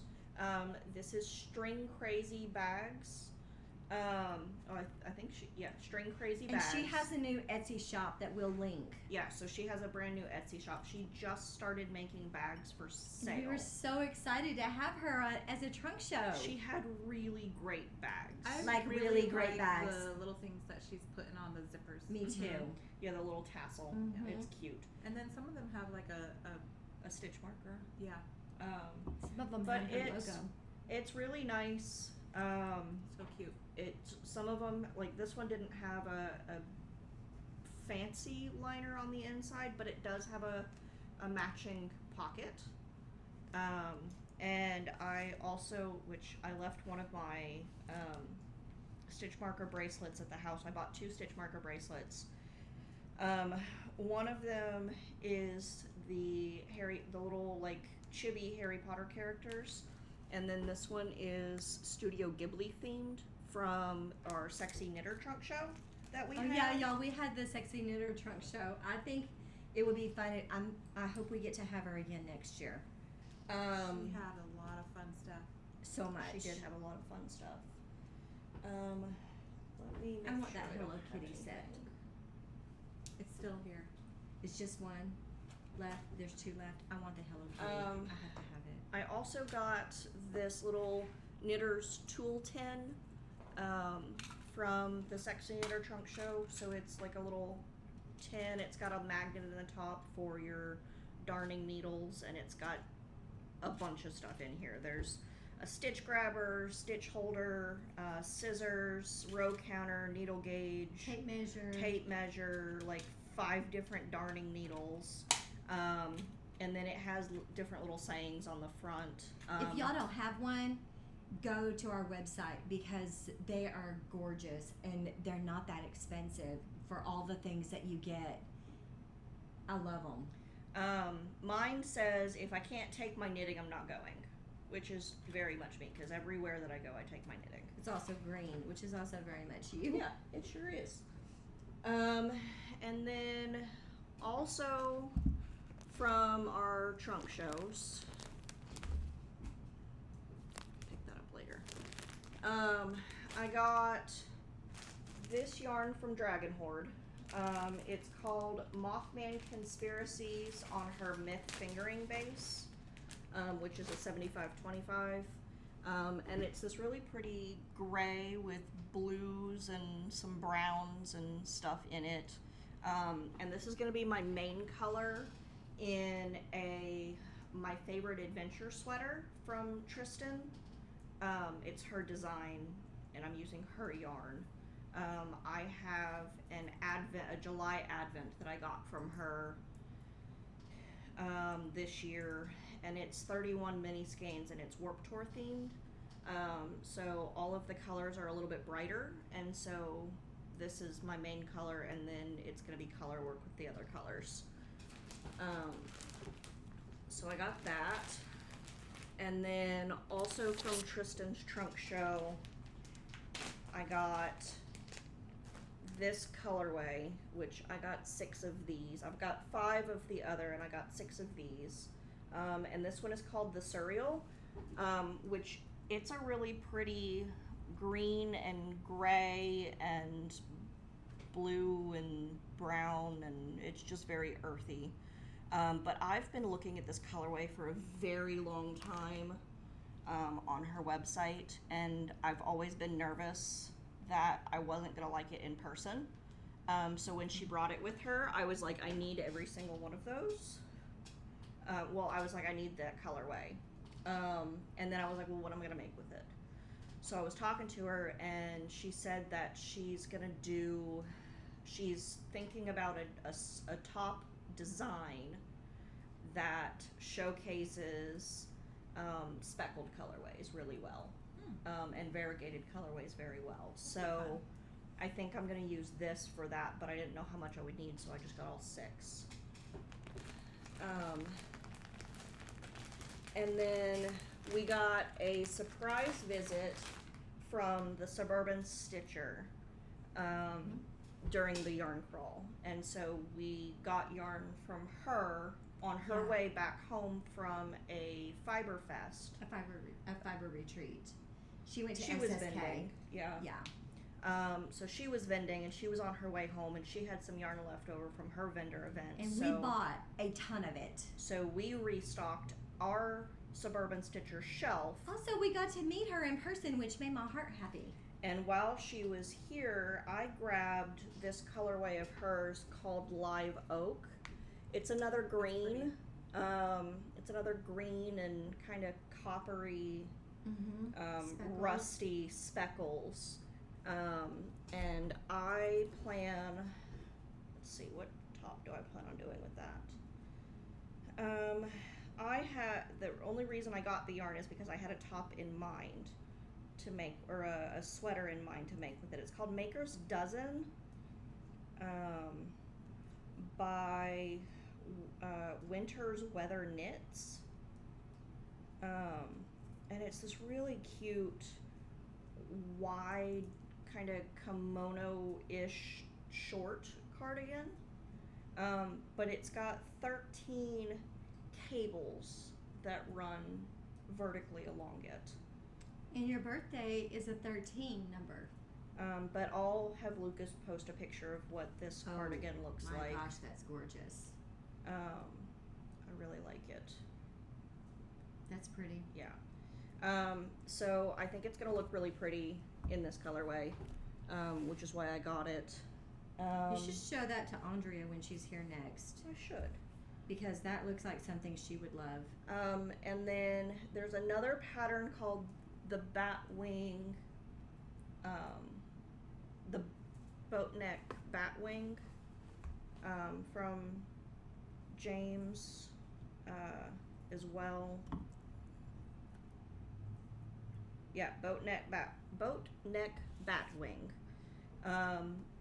S3: This is String Crazy Bags. I think String Crazy
S1: And
S3: Bags.
S1: she has a new Etsy shop that we'll link.
S3: Yeah, so she has a brand new Etsy shop. She just started making bags for sale.
S1: We were so excited to have her as a trunk show.
S3: She had really great bags.
S2: I
S1: Like really great
S2: like
S1: bags.
S2: The little things that she's putting on the zippers.
S1: Me too.
S3: Yeah, the little tassel.
S1: Mhm.
S3: It's cute.
S2: And then some of them have like
S3: A stitch marker.
S2: yeah.
S1: Some of them
S3: But
S1: have her
S3: it's
S1: logo.
S3: it's really nice.
S2: So cute.
S3: Some of them, like this one, didn't have a fancy liner on the inside, but it does have a matching pocket. And I also, which I left one of my stitch marker bracelets at the house. I bought 2 stitch marker bracelets. One of them is the little like chibi Harry Potter characters. And then this one is Studio Ghibli themed from our Sexy Knitter Trunk show that we had.
S1: Yeah, y'all, we had the Sexy Knitter Trunk show. I think it would be fun. I hope we get to have her again next year.
S2: She had a lot of fun stuff.
S1: So much.
S3: She did have a lot of fun stuff. Let me make
S1: I want
S3: sure
S1: that
S3: I don't
S1: Hello
S3: have
S1: Kitty set.
S3: anything.
S2: It's still here.
S1: It's just one left. There's 2 left. I want the Hello Kitty. I have to have it.
S3: I also got this little knitter's tool tin from the Sexy Knitter Trunk show. So it's like a little tin. It's got a magnet in the top for your darning needles, and it's got a bunch of stuff in here. There's a stitch grabber, stitch holder, scissors, row counter, needle gauge, tape measure, like 5 different darning needles. And then it has different little sayings on the front.
S1: If y'all don't have one, go to our website because they are gorgeous and they're not that expensive for all the things that you get. I love them.
S3: Mine says, if I can't take my knitting, I'm not going. which is very much me because everywhere that I go, I take my knitting.
S1: It's also green, which is also very much you.
S3: Yeah, it sure is. And then also from our trunk shows, pick that up later. I got this yarn from Dragon Horde. It's called Mothman Conspiracies on her Myth Fingering base, which is a 75/25. And it's this really pretty gray with blues and some browns and stuff in it. And this is going to be my main color in my favorite adventure sweater from Trysten. It's her design, and I'm using her yarn. I have a July Advent that I got from her this year, and it's 31 mini skeins, and it's Warped Tour themed. So all of the colors are a little bit brighter, and so this is my main color, and then it's going to be color work with the other colors. So I got that, and then also from Trysten's trunk show, I got this colorway, which I got 6 of these. I've got 5 of the other, and I got 6 of these. And this one is called the Surreal, which it's a really pretty green and gray and blue and brown, and it's just very earthy. But I've been looking at this colorway for a very long time on her website, and I've always been nervous that I wasn't going to like it in person. So when she brought it with her, I was like, I need every single one of those. I was like, I need that colorway. And then I was like, well, what am I going to make with it? So I was talking to her, and she said that she's thinking about a top design that showcases speckled colorways really well. And variegated colorways very well. So I think I'm going to use this for that, but I didn't know how much I would need, so I just got all 6. And then we got a surprise visit from the Suburban Stitcher during the yarn crawl. And so we got yarn from her on her way back home from a fiber fest.
S1: A fiber retreat. She went to
S3: She
S1: SSK.
S3: was vending. Yeah. So she was vending, and she was on her way home, and she had some yarn left over from her vendor event.
S1: And we bought a ton of it.
S3: So we restocked our Suburban Stitcher shelf.
S1: Also, we got to meet her in person, which made my heart happy.
S3: And while she was here, I grabbed this colorway of hers called Live Oak. It's another green. It's another green and kind of coppery, rusty speckles. And I plan, let's see, what top do I plan on doing with that? The only reason I got the yarn is because I had a top in mind to make, or a sweater in mind to make with it. It's called Maker's Dozen, by Winter's Weather Knits. And it's this really cute, wide, kind of kimono-ish short cardigan. But it's got 13 cables that run vertically along it.
S1: And your birthday is a 13 number.
S3: But I'll have Lucas post a picture of what this cardigan looks like.
S1: My gosh, that's gorgeous.
S3: I really like it.
S1: That's pretty.
S3: Yeah. So I think it's going to look really pretty in this colorway, which is why I got it.
S1: You should show that to Andrea when she's here next.
S3: I should.
S1: Because that looks like something she would love.
S3: And then there's another pattern called the Batwing, the boat neck Batwing, from James as well. Yeah, boat neck Batwing.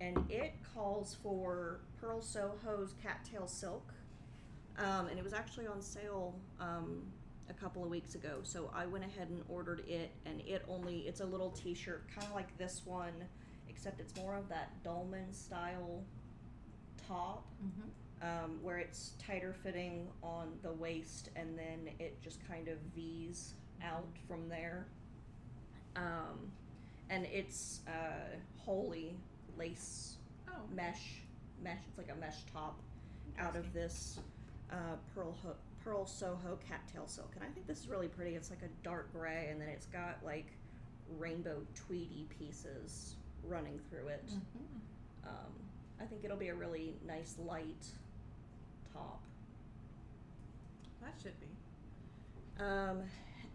S3: And it calls for Pearl Soho's Cattail Silk. And it was actually on sale a couple of weeks ago, so I went ahead and ordered it, and it's a little t-shirt, kind of like this one, except it's more of that dolman style top, where it's tighter fitting on the waist, and then it just kind of V's out from there. And it's wholly lace mesh. It's like a mesh top out of this Pearl Soho cattail silk, and I think this is really pretty. It's like a dark gray, and then it's got like rainbow tweedy pieces running through it. I think it'll be a really nice light top.
S2: That should be.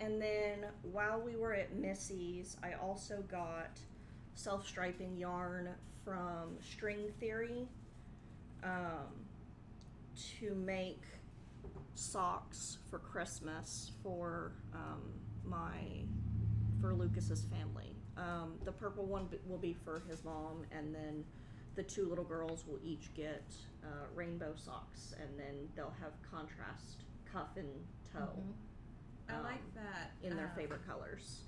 S3: And then while we were at Missy's, I also got self-striping yarn from String Theory to make socks for Christmas for Lucas's family. The purple one will be for his mom, and then the two little girls will each get rainbow socks, and then they'll have contrast cuff and toe.
S2: I like that.
S3: In their favorite colors.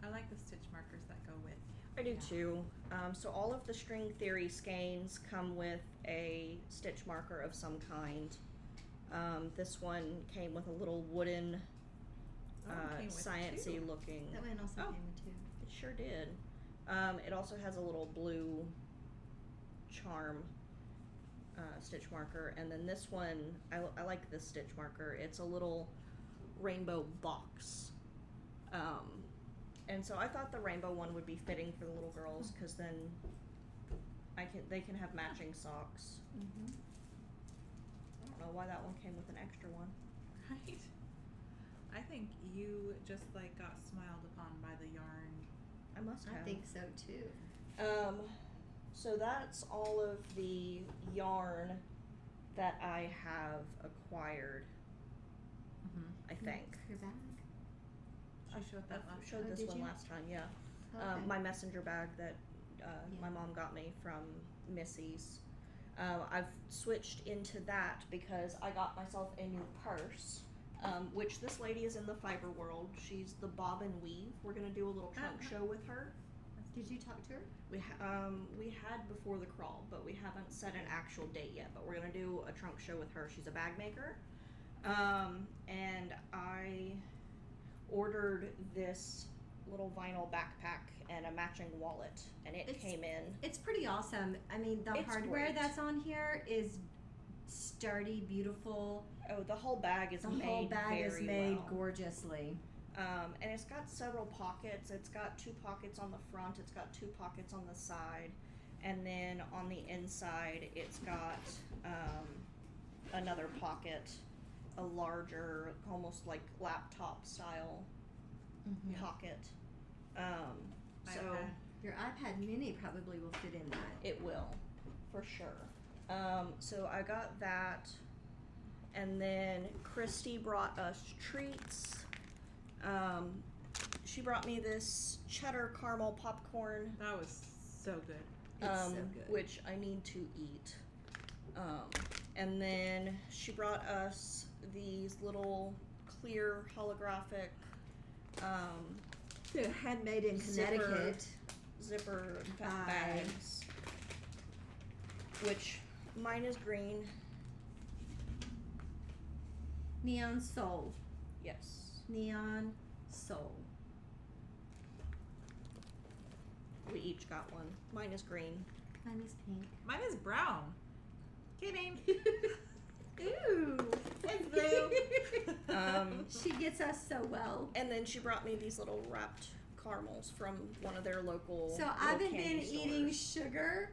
S2: I like the stitch markers that go with.
S3: I do too. So all of the String Theory skeins come with a stitch marker of some kind. This one came with a little wooden, sciencey looking.
S1: That one also came with 2.
S3: It sure did. It also has a little blue charm stitch marker, and then this one, I like this stitch marker. It's a little rainbow box. And so I thought the rainbow one would be fitting for the little girls, because then they can have matching socks. I don't know why that one came with an extra one.
S2: Right. I think you just like got smiled upon by the yarn.
S3: I must have.
S1: I think so too.
S3: So that's all of the yarn that I have acquired. I think.
S1: Your bag.
S2: I showed that last
S3: showed
S1: time.
S3: this
S1: Did
S3: one
S1: you?
S3: last time, yeah.
S1: Okay.
S3: My messenger bag that my mom got me from Missy's. I've switched into that because I got myself a new purse, which this lady is in the fiber world. She's the Bob and Weave. We're gonna do a little trunk show with her.
S1: Did you talk to her?
S3: We had before the crawl, but we haven't set an actual date yet. But we're gonna do a trunk show with her. She's a bag maker, and I ordered this little vinyl backpack and a matching wallet, and it came in.
S1: It's pretty awesome. I mean, the
S3: It's
S1: hardware
S3: great.
S1: that's on here is sturdy, beautiful.
S3: Oh, the whole bag is
S1: The
S3: made
S1: whole bag is
S3: very
S1: made
S3: well.
S1: gorgeously.
S3: And it's got several pockets. It's got 2 pockets on the front. It's got 2 pockets on the side, and then on the inside, it's got another pocket, a larger, almost like laptop style pocket. So
S1: Your iPad mini probably will fit in that.
S3: it will, for sure. So I got that, and then Christy brought us treats. She brought me this cheddar caramel popcorn,
S2: That was so good.
S1: It's so good.
S3: which I need to eat. And then she brought us these little clear holographic
S1: They're handmade in Connecticut.
S3: zipper bags, which mine is green.
S1: Neon Soul.
S3: Yes.
S1: Neon Soul.
S3: We each got one. Mine is green.
S1: Mine is pink.
S2: Mine is brown. Kidding.
S1: Ooh.
S2: It's blue.
S1: She gets us so well.
S3: And then she brought me these little wrapped caramels from one of their local.
S1: So I
S3: little
S1: haven't been
S3: candy
S1: eating
S3: stores.
S1: sugar,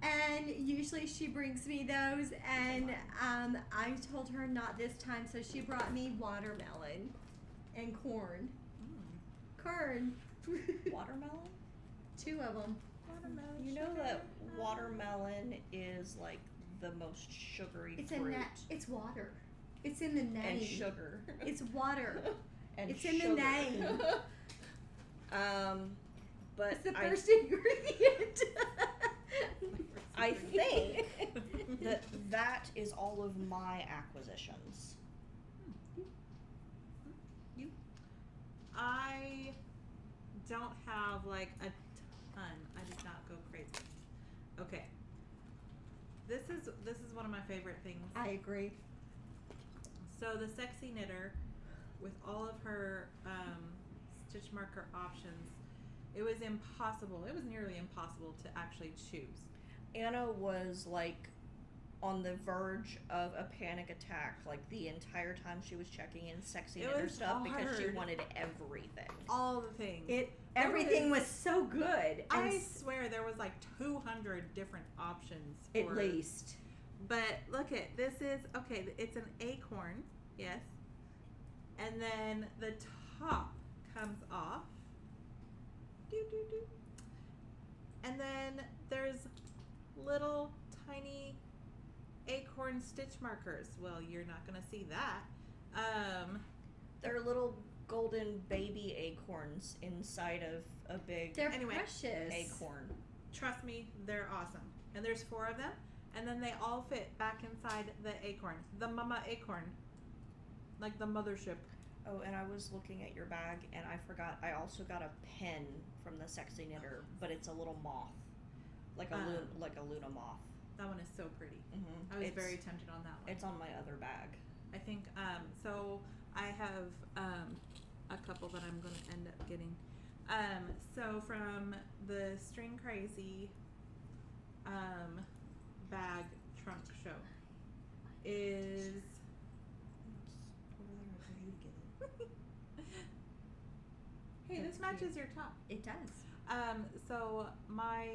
S1: and usually she brings me those, and I told her not this time, so she brought me watermelon and corn. Corn.
S3: Watermelon?
S1: 2 of them.
S2: Watermelon.
S3: You know that watermelon is like the most sugary
S1: It's
S3: fruit.
S1: it's water. It's in the name.
S3: And sugar.
S1: It's water.
S3: And
S1: It's in the
S3: sugar.
S1: name.
S3: But
S1: It's the first ingredient.
S3: I think that is all of my acquisitions.
S2: I don't have like a ton. I did not go crazy. Okay. This is one of my favorite things.
S1: I agree.
S2: So the Sexy Knitter, with all of her stitch marker options, it was impossible. It was nearly impossible to actually choose.
S3: Anna was like on the verge of a panic attack like the entire time she was checking in Sexy Knitter stuff because she
S2: hard.
S3: wanted everything.
S2: All the things.
S1: Everything was so good.
S2: I swear there was like 200 different options.
S1: At least.
S2: But look at this is okay. It's an acorn, yes, and then the top comes off. Doo, doo, doo. And then there's little tiny acorn stitch markers. Well, you're not gonna see that.
S3: They're little golden baby acorns inside of a big
S1: They're
S2: Anyway,
S1: precious.
S3: acorn.
S2: Trust me, they're awesome. And there's 4 of them, and then they all fit back inside the acorn, the mama acorn, like the mothership.
S3: Oh, and I was looking at your bag, and I forgot. I also got a pen from the Sexy Knitter, but it's a little moth, like a Luna moth.
S2: That one is so pretty.
S3: Mm-hmm.
S2: I was very tempted on that one.
S3: It's on my other bag.
S2: I think so. I have a couple that I'm going to end up getting. So from the String Crazy bag trunk show is. Hey, this matches your top.
S1: It does.
S2: So my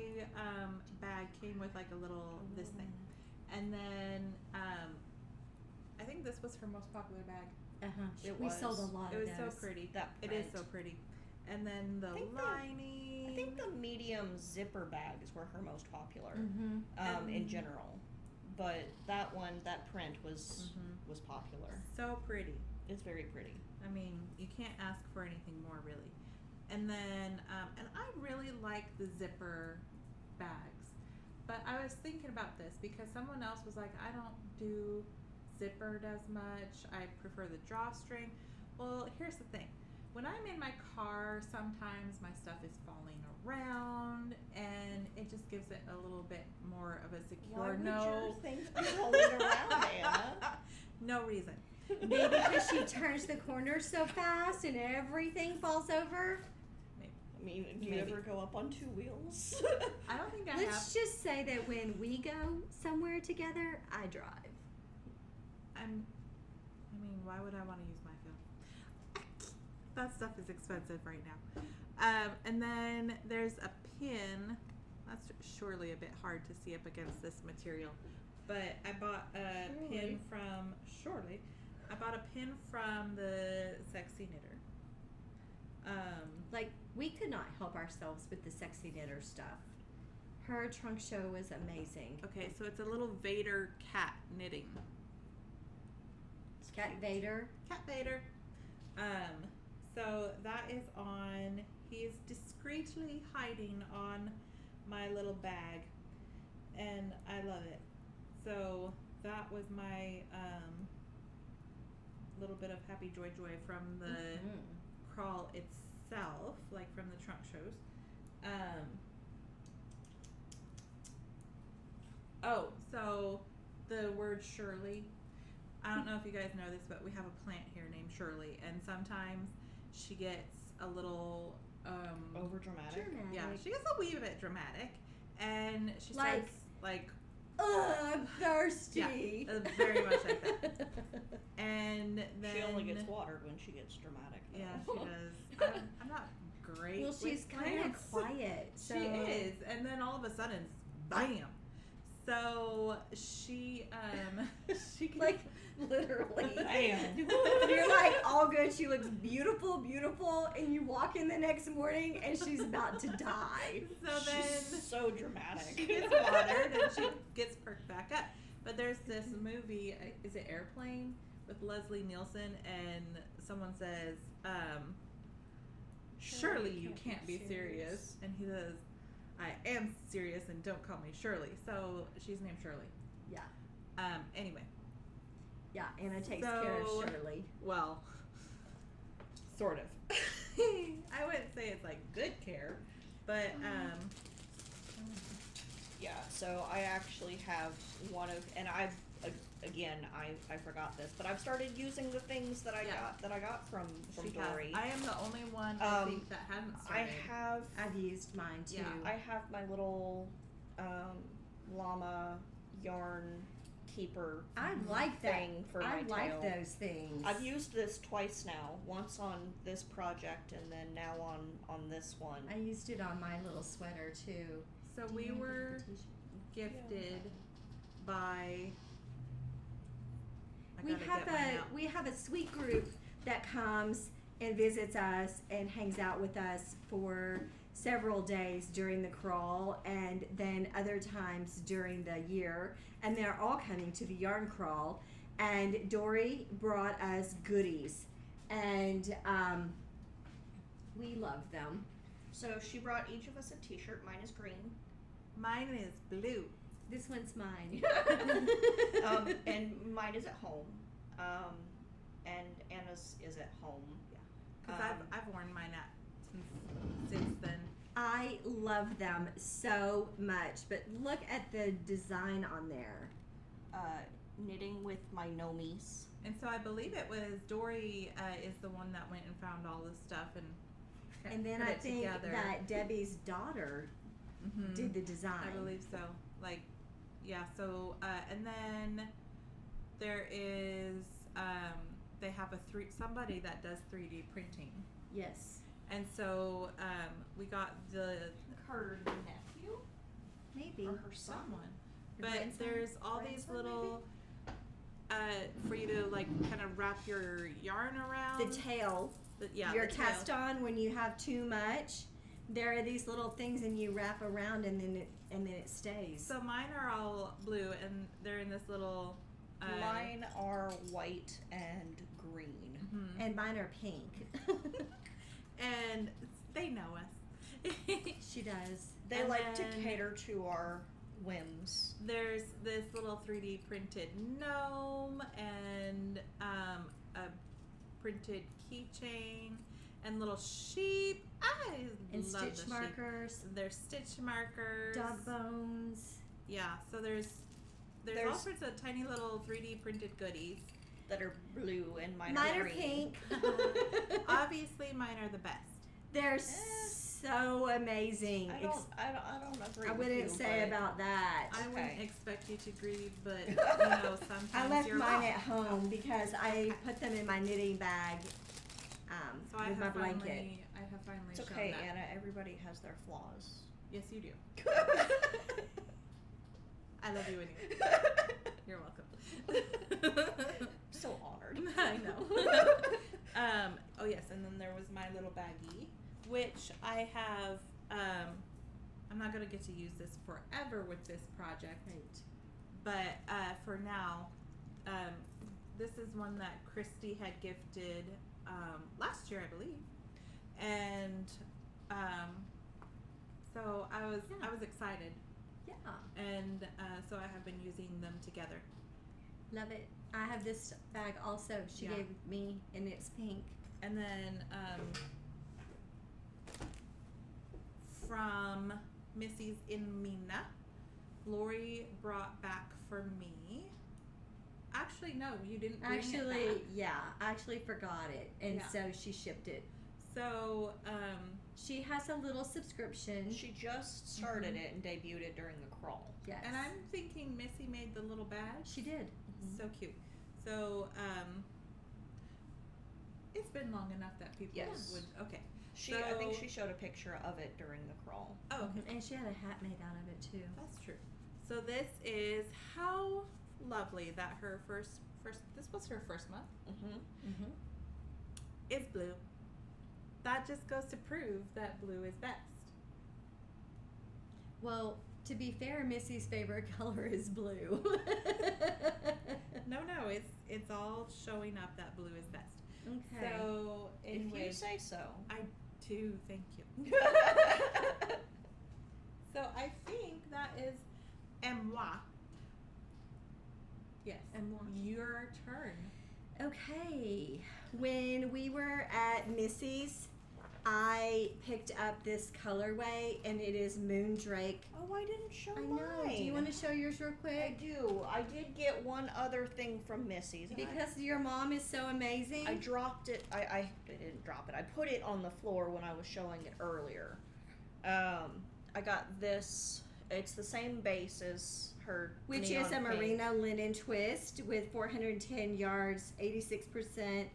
S2: bag came with like a little this thing, and then I think this was her most popular bag.
S1: We sold a lot
S2: It
S1: of
S2: was
S1: those.
S2: so pretty.
S3: That
S2: It is
S3: print.
S2: so pretty. And then the lining.
S3: I think the medium zipper bags were her most popular in general, but that print was popular.
S2: So pretty.
S3: It's very pretty.
S2: I mean, you can't ask for anything more, really. And then, and I really like the zipper bags, but I was thinking about this because someone else was like, I don't do zippered as much. I prefer the drawstring. Well, here's the thing. When I'm in my car, sometimes my stuff is falling around, and it just gives it a little bit more of a secure
S3: your things be rolling around, Anna?
S2: No reason.
S1: Maybe because she turns the corner so fast and everything falls over.
S3: I mean, do you
S2: Maybe.
S3: ever go up on 2 wheels?
S2: I don't think I
S1: Let's just say that when we go somewhere together, I drive.
S2: I mean, why would I want to use my phone? That stuff is expensive right now. And then there's a pin. That's surely a bit hard to see up against this material. But I bought a pin from I bought a pin from the Sexy Knitter.
S1: Like, we could not help ourselves with the Sexy Knitter stuff. Her trunk show was amazing.
S2: Okay, so it's a little Vader cat knitting.
S1: Cat Vader.
S2: Cat Vader. So that is on. He is discreetly hiding on my little bag, and I love it. So that was my little bit of happy joy from the crawl itself, like from the trunk shows. Oh, so the word Shirley. I don't know if you guys know this, but we have a plant here named Shirley, and sometimes she gets a little
S3: Over dramatic.
S2: yeah, she gets a wee bit dramatic, and she starts like
S1: I'm thirsty.
S2: yeah, very much like that. And then
S3: She only gets watered when she gets dramatic. Though.
S2: yeah, she does. I'm not great.
S1: Well, she's
S2: with
S1: kind of
S2: plants.
S1: quiet. So.
S2: She is, and then all of a sudden, bam. So she she can,
S1: Like, literally.
S3: Bam.
S1: You're like, all good. She looks beautiful, beautiful. And you walk in the next morning and she's about to die.
S2: so then
S3: She's so dramatic.
S2: she gets watered and she gets perked back up. But there's this movie, is it Airplane, with Leslie Nielsen, and someone says, surely you can't be serious. And he says, I am serious and don't call me Shirley. So she's named Shirley.
S1: Yeah.
S2: Anyway.
S1: Yeah, Anna takes care of Shirley.
S2: Well, sort of. I wouldn't say it's like good care, but
S3: Yeah, so I actually have one of, and I forgot this, but I've started using the things that I got from
S2: she
S3: Dory.
S2: has. I am the only one I think that hadn't started.
S1: I've used mine too.
S2: Yeah.
S3: I have my little llama yarn keeper
S1: I like that.
S3: thing for my
S1: I
S3: tail.
S1: like those things.
S3: I've used this twice now. Once on this project, and then now on this one.
S1: I used it on my little sweater too.
S2: So
S1: Do
S2: we
S1: you have
S2: were
S1: the t-shirt?
S2: gifted by. I
S1: We
S2: gotta
S1: have
S2: get mine out.
S1: we have a sweet group that comes and visits us and hangs out with us for several days during the crawl, and then other times during the year, and they're all coming to the yarn crawl. And Dory brought us goodies, and we love them.
S3: So she brought each of us a T-shirt. Mine is green.
S2: Mine is blue.
S1: This one's mine.
S3: And mine is at home. And Anna's is at home.
S2: Because I've worn mine since then.
S1: I love them so much, but look at the design on there.
S3: Knitting with my nomies.
S2: And so I believe it was Dory is the one that went and found all this stuff and
S1: then
S2: put
S1: I
S2: it
S1: think
S2: together.
S1: that Debbie's daughter
S2: Mhm.
S1: did the design.
S2: I believe so. Like, yeah. So and then there is they have somebody that does 3D printing,
S1: Yes.
S2: and so we got
S3: Her nephew?
S1: Maybe.
S3: Or her son?
S2: someone,
S1: Her
S2: but
S1: grandson?
S2: there's all these
S3: Grandson,
S2: little for you to like kind of wrap your yarn around
S1: The tail.
S2: yeah,
S1: Your
S2: the tail.
S1: cast on when you have too much. There are these little things and you wrap around and then it stays.
S2: So mine are all blue and they're in this little.
S3: Mine are white and green.
S2: Mhm.
S1: And mine are pink.
S2: And they know us.
S1: She does.
S3: They
S2: And
S3: like to
S2: then-
S3: cater to our whims.
S2: There's this little 3D printed gnome and a printed keychain and little sheep. I
S1: And
S2: love
S1: stitch
S2: the sheep.
S1: markers.
S2: There's stitch markers.
S1: Dog bones.
S2: Yeah, so there's all
S3: There's-
S2: sorts of tiny little 3D printed goodies.
S3: That are blue and mine
S1: Mine
S3: are
S1: are
S3: green.
S1: pink.
S2: Obviously, mine are the best.
S1: They're so amazing.
S3: I don't agree
S1: I
S3: with
S1: wouldn't
S3: you,
S1: say
S3: but
S1: about that.
S2: I wouldn't
S3: Okay.
S2: expect you to agree, but sometimes
S1: I left
S2: you're
S1: mine
S2: wrong.
S1: at home because I
S2: Okay.
S1: put them in my knitting bag
S2: So I
S1: with my
S2: have
S1: blanket.
S2: finally
S3: it's
S2: shown
S3: okay,
S2: that.
S3: Anna. Everybody has their flaws.
S2: Yes, you do. I love you anyway. You're welcome.
S3: So honored.
S2: I know. Oh yes, and then there was my little baggie, which I have. I'm not gonna get to use this forever with this project,
S1: Right.
S2: but for now, this is one that Christy had gifted last year, I believe, and so I was excited,
S1: Yeah.
S2: and so I have been using them together.
S1: Love it. I have this bag also. She
S2: Yeah.
S1: gave me, and it's pink.
S2: And then from Missy's in Mina, Lori brought back for me. Actually, no, you didn't bring it
S1: Actually,
S2: back.
S1: yeah. I actually forgot it, and
S2: Yeah.
S1: so she shipped it.
S2: So,
S1: She has a little subscription.
S3: She just started
S2: Mhm.
S3: it and debuted it during the crawl.
S1: Yes.
S2: and I'm thinking Missy made the little badge.
S1: She did.
S2: So cute. So, it's been long enough that people
S3: Yes.
S2: would. Okay.
S3: I think
S2: So-
S3: she showed a picture of it during the crawl.
S2: Oh, okay.
S1: And she had a hat made out of it too.
S2: That's true. So this is how lovely that her first this was her first month
S3: Mm-hmm.
S2: is blue. That just goes to prove that blue is best.
S1: Well, to be fair, Missy's favorite color is blue.
S2: No, it's all showing up that blue is best.
S1: Okay.
S2: So
S3: If you
S2: anyway,
S3: say so.
S2: I do thank you. So I think that is moi. Yes.
S1: And moi.
S2: Your turn.
S1: Okay. When we were at Missy's, I picked up this colorway, and it is Moondrake.
S3: Oh, I didn't show
S1: I
S3: mine.
S1: know. Do you want to show yours real
S3: I
S1: quick?
S3: do. I did get one other thing from Missy's. and
S1: Because your mom is so amazing.
S3: I dropped it. I didn't drop it. I put it on the floor when I was showing it earlier. I got this. It's the same base as her,
S1: Which
S3: neon
S1: is a
S3: pink.
S1: merino linen twist with 410 yards, 86%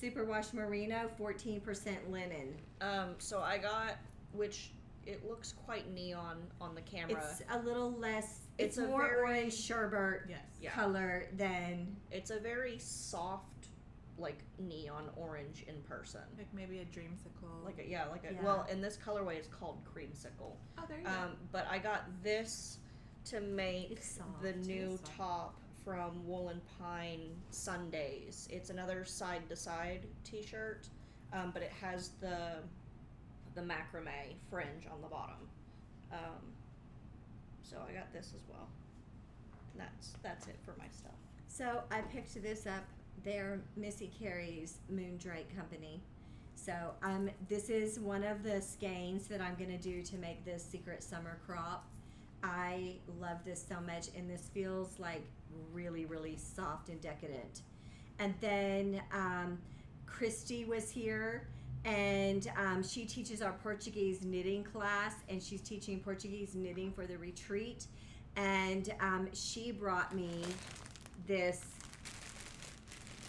S1: superwash merino, 14% linen.
S3: So I got, which it looks quite neon on the camera.
S1: It's a little less. It's
S3: It's a
S1: more
S3: very-
S1: orange sherbet
S2: Yes.
S3: Yeah.
S1: color than.
S3: It's a very soft, like neon orange in person.
S2: Like maybe a dreamsicle.
S3: Like a
S1: Yeah.
S3: well, in this colorway it's called creamsicle.
S2: oh, there you go.
S3: But I got this to make
S1: It's soft.
S3: the new
S2: soft.
S3: top from Wool and Pine Sundays. It's another side to side t-shirt, but it has the macrame fringe on the bottom. So I got this as well. And that's it for my stuff.
S1: So I picked this up. They're Missy Carey's Moondrake company. So this is one of the skeins that I'm gonna do to make this secret summer crop. I love this so much, and this feels like really, really soft and decadent. And then Christy was here, and she teaches our Portuguese knitting class, and she's teaching Portuguese knitting for the retreat. And she brought me this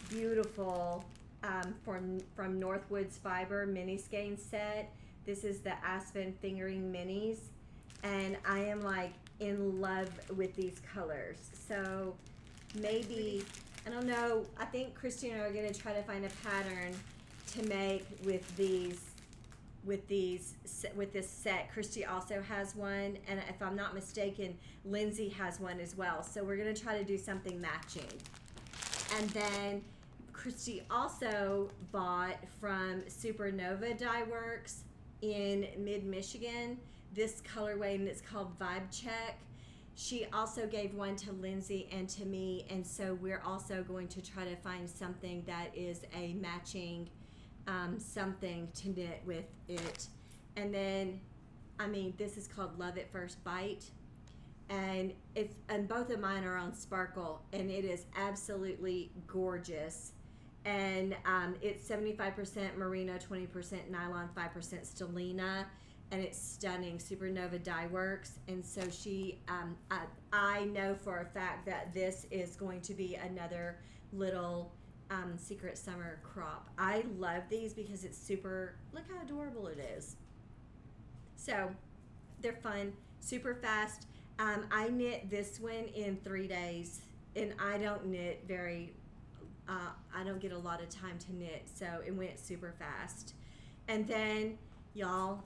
S1: beautiful from Northwoods Fiber mini skein set. This is the Aspen Fingering Minis, and I am like in love with these colors. So maybe, I don't know, I think Christy and I are going to try to find a pattern to make with this set. Christy also has one, and if I'm not mistaken, Lindsay has one as well. So we're going to try to do something matching. And then Christy also bought from Supernova Dye Works in mid-Michigan this colorway, and it's called Vibe Check. She also gave one to Lindsay and to me, and so we're also going to try to find something that is a matching something to knit with it. And then, I mean, this is called Love at First Bite, and both of mine are on Sparkle, and it is absolutely gorgeous. And it's 75% merino, 20% nylon, 5% stellina, and it's stunning. Supernova Dye Works. And so I know for a fact that this is going to be another little secret summer crop. I love these because it's super, look how adorable it is. So they're fun, super fast. I knit this one in 3 days, and I don't knit I don't get a lot of time to knit, so it went super fast. And then, y'all,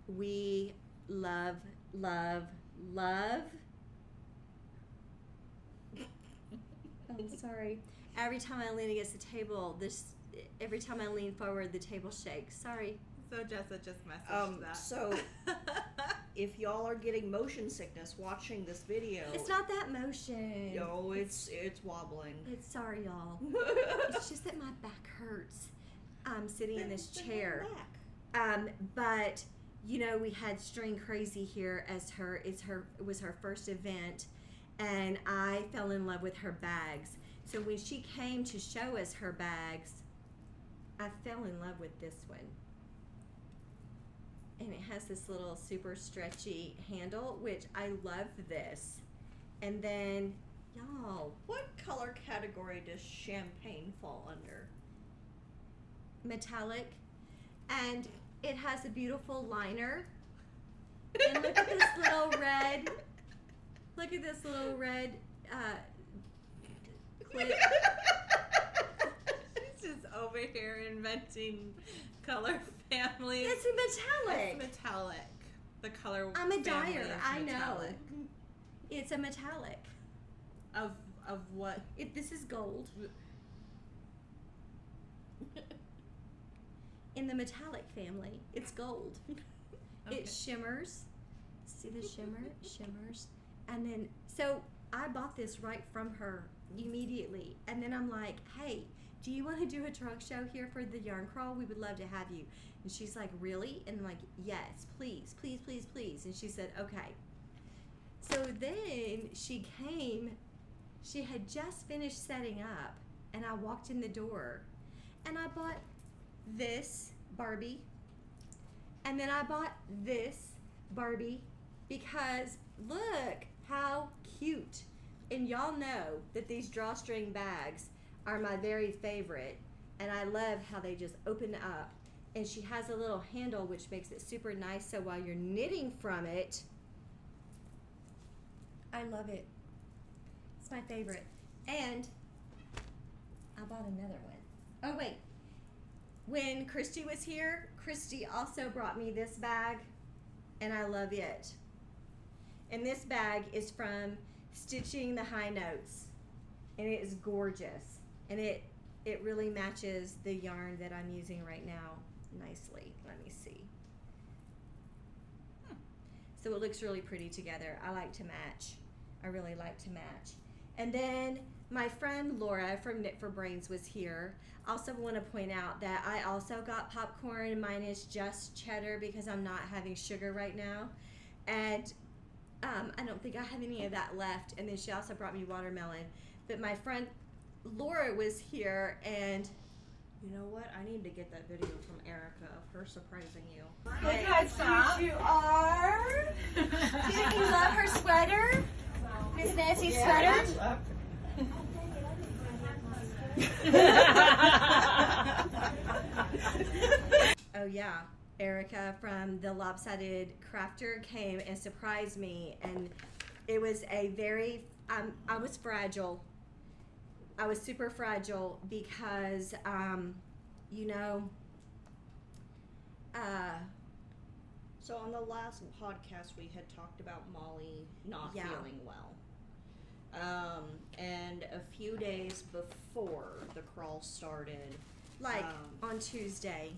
S1: we love. I'm sorry. Every time I lean against the table, every time I lean forward, the table shakes. Sorry.
S2: So Jessa just messaged that.
S3: So if y'all are getting motion sickness watching this video,
S1: It's not that motion.
S3: no, it's wobbling.
S1: It's sorry, y'all. It's just that my back hurts. Sitting in this
S3: Then
S1: chair.
S3: go back.
S1: But you know, we had String Crazy here as it was her first event, and I fell in love with her bags. So when she came to show us her bags, I fell in love with this one. And it has this little super stretchy handle, which I love this. And then, y'all,
S3: What color category does champagne fall under?
S1: metallic, and it has a beautiful liner. And look at this little red. Look at this little red clip.
S2: She's just over here inventing color families.
S1: It's a metallic.
S2: It's metallic. The color.
S1: I'm a
S2: family
S1: dyer.
S2: is
S1: I know.
S2: metallic.
S1: It's a metallic.
S2: Of what?
S1: This is gold. In the metallic family, it's gold.
S2: Okay.
S1: It shimmers. See the shimmer? It shimmers. And then, so I bought this right from her immediately. And then I'm like, hey, do you want to do a trunk show here for the yarn crawl? We would love to have you. And she's like, really? And I'm like, yes, please, please, please, please. And she said, okay. So then she came, she had just finished setting up, and I walked in the door, and I bought this Barbie, and then I bought this Barbie, because look how cute. And y'all know that these drawstring bags are my very favorite, and I love how they just open up, and she has a little handle which makes it super nice, so while you're knitting from it, I love it. It's my favorite. And I bought another one. Oh wait, when Christy was here, Christy also brought me this bag, and I love it. And this bag is from Stitching the High Notes, and it is gorgeous, and it really matches the yarn that I'm using right now nicely. Let me see. So it looks really pretty together. I like to match. I really like to match. And then my friend Laura from Knit for Brains was here. Also want to point out that I also got popcorn. Mine is just cheddar because I'm not having sugar right now. And I don't think I have any of that left. And then she also brought me watermelon. But my friend Laura was here, and
S3: You know what? I need to get that video from Erica of her surprising you.
S1: look how cute you are. Didn't you love her sweater? Miss Nancy's sweater? Oh yeah, Erica from the Lopsided Crafter came and surprised me, and it was a very, I was fragile. I was super fragile because, you know,
S3: So on the last podcast, we had talked about Molly not
S1: Yeah.
S3: feeling well. And a few days before the crawl started,
S1: like on Tuesday,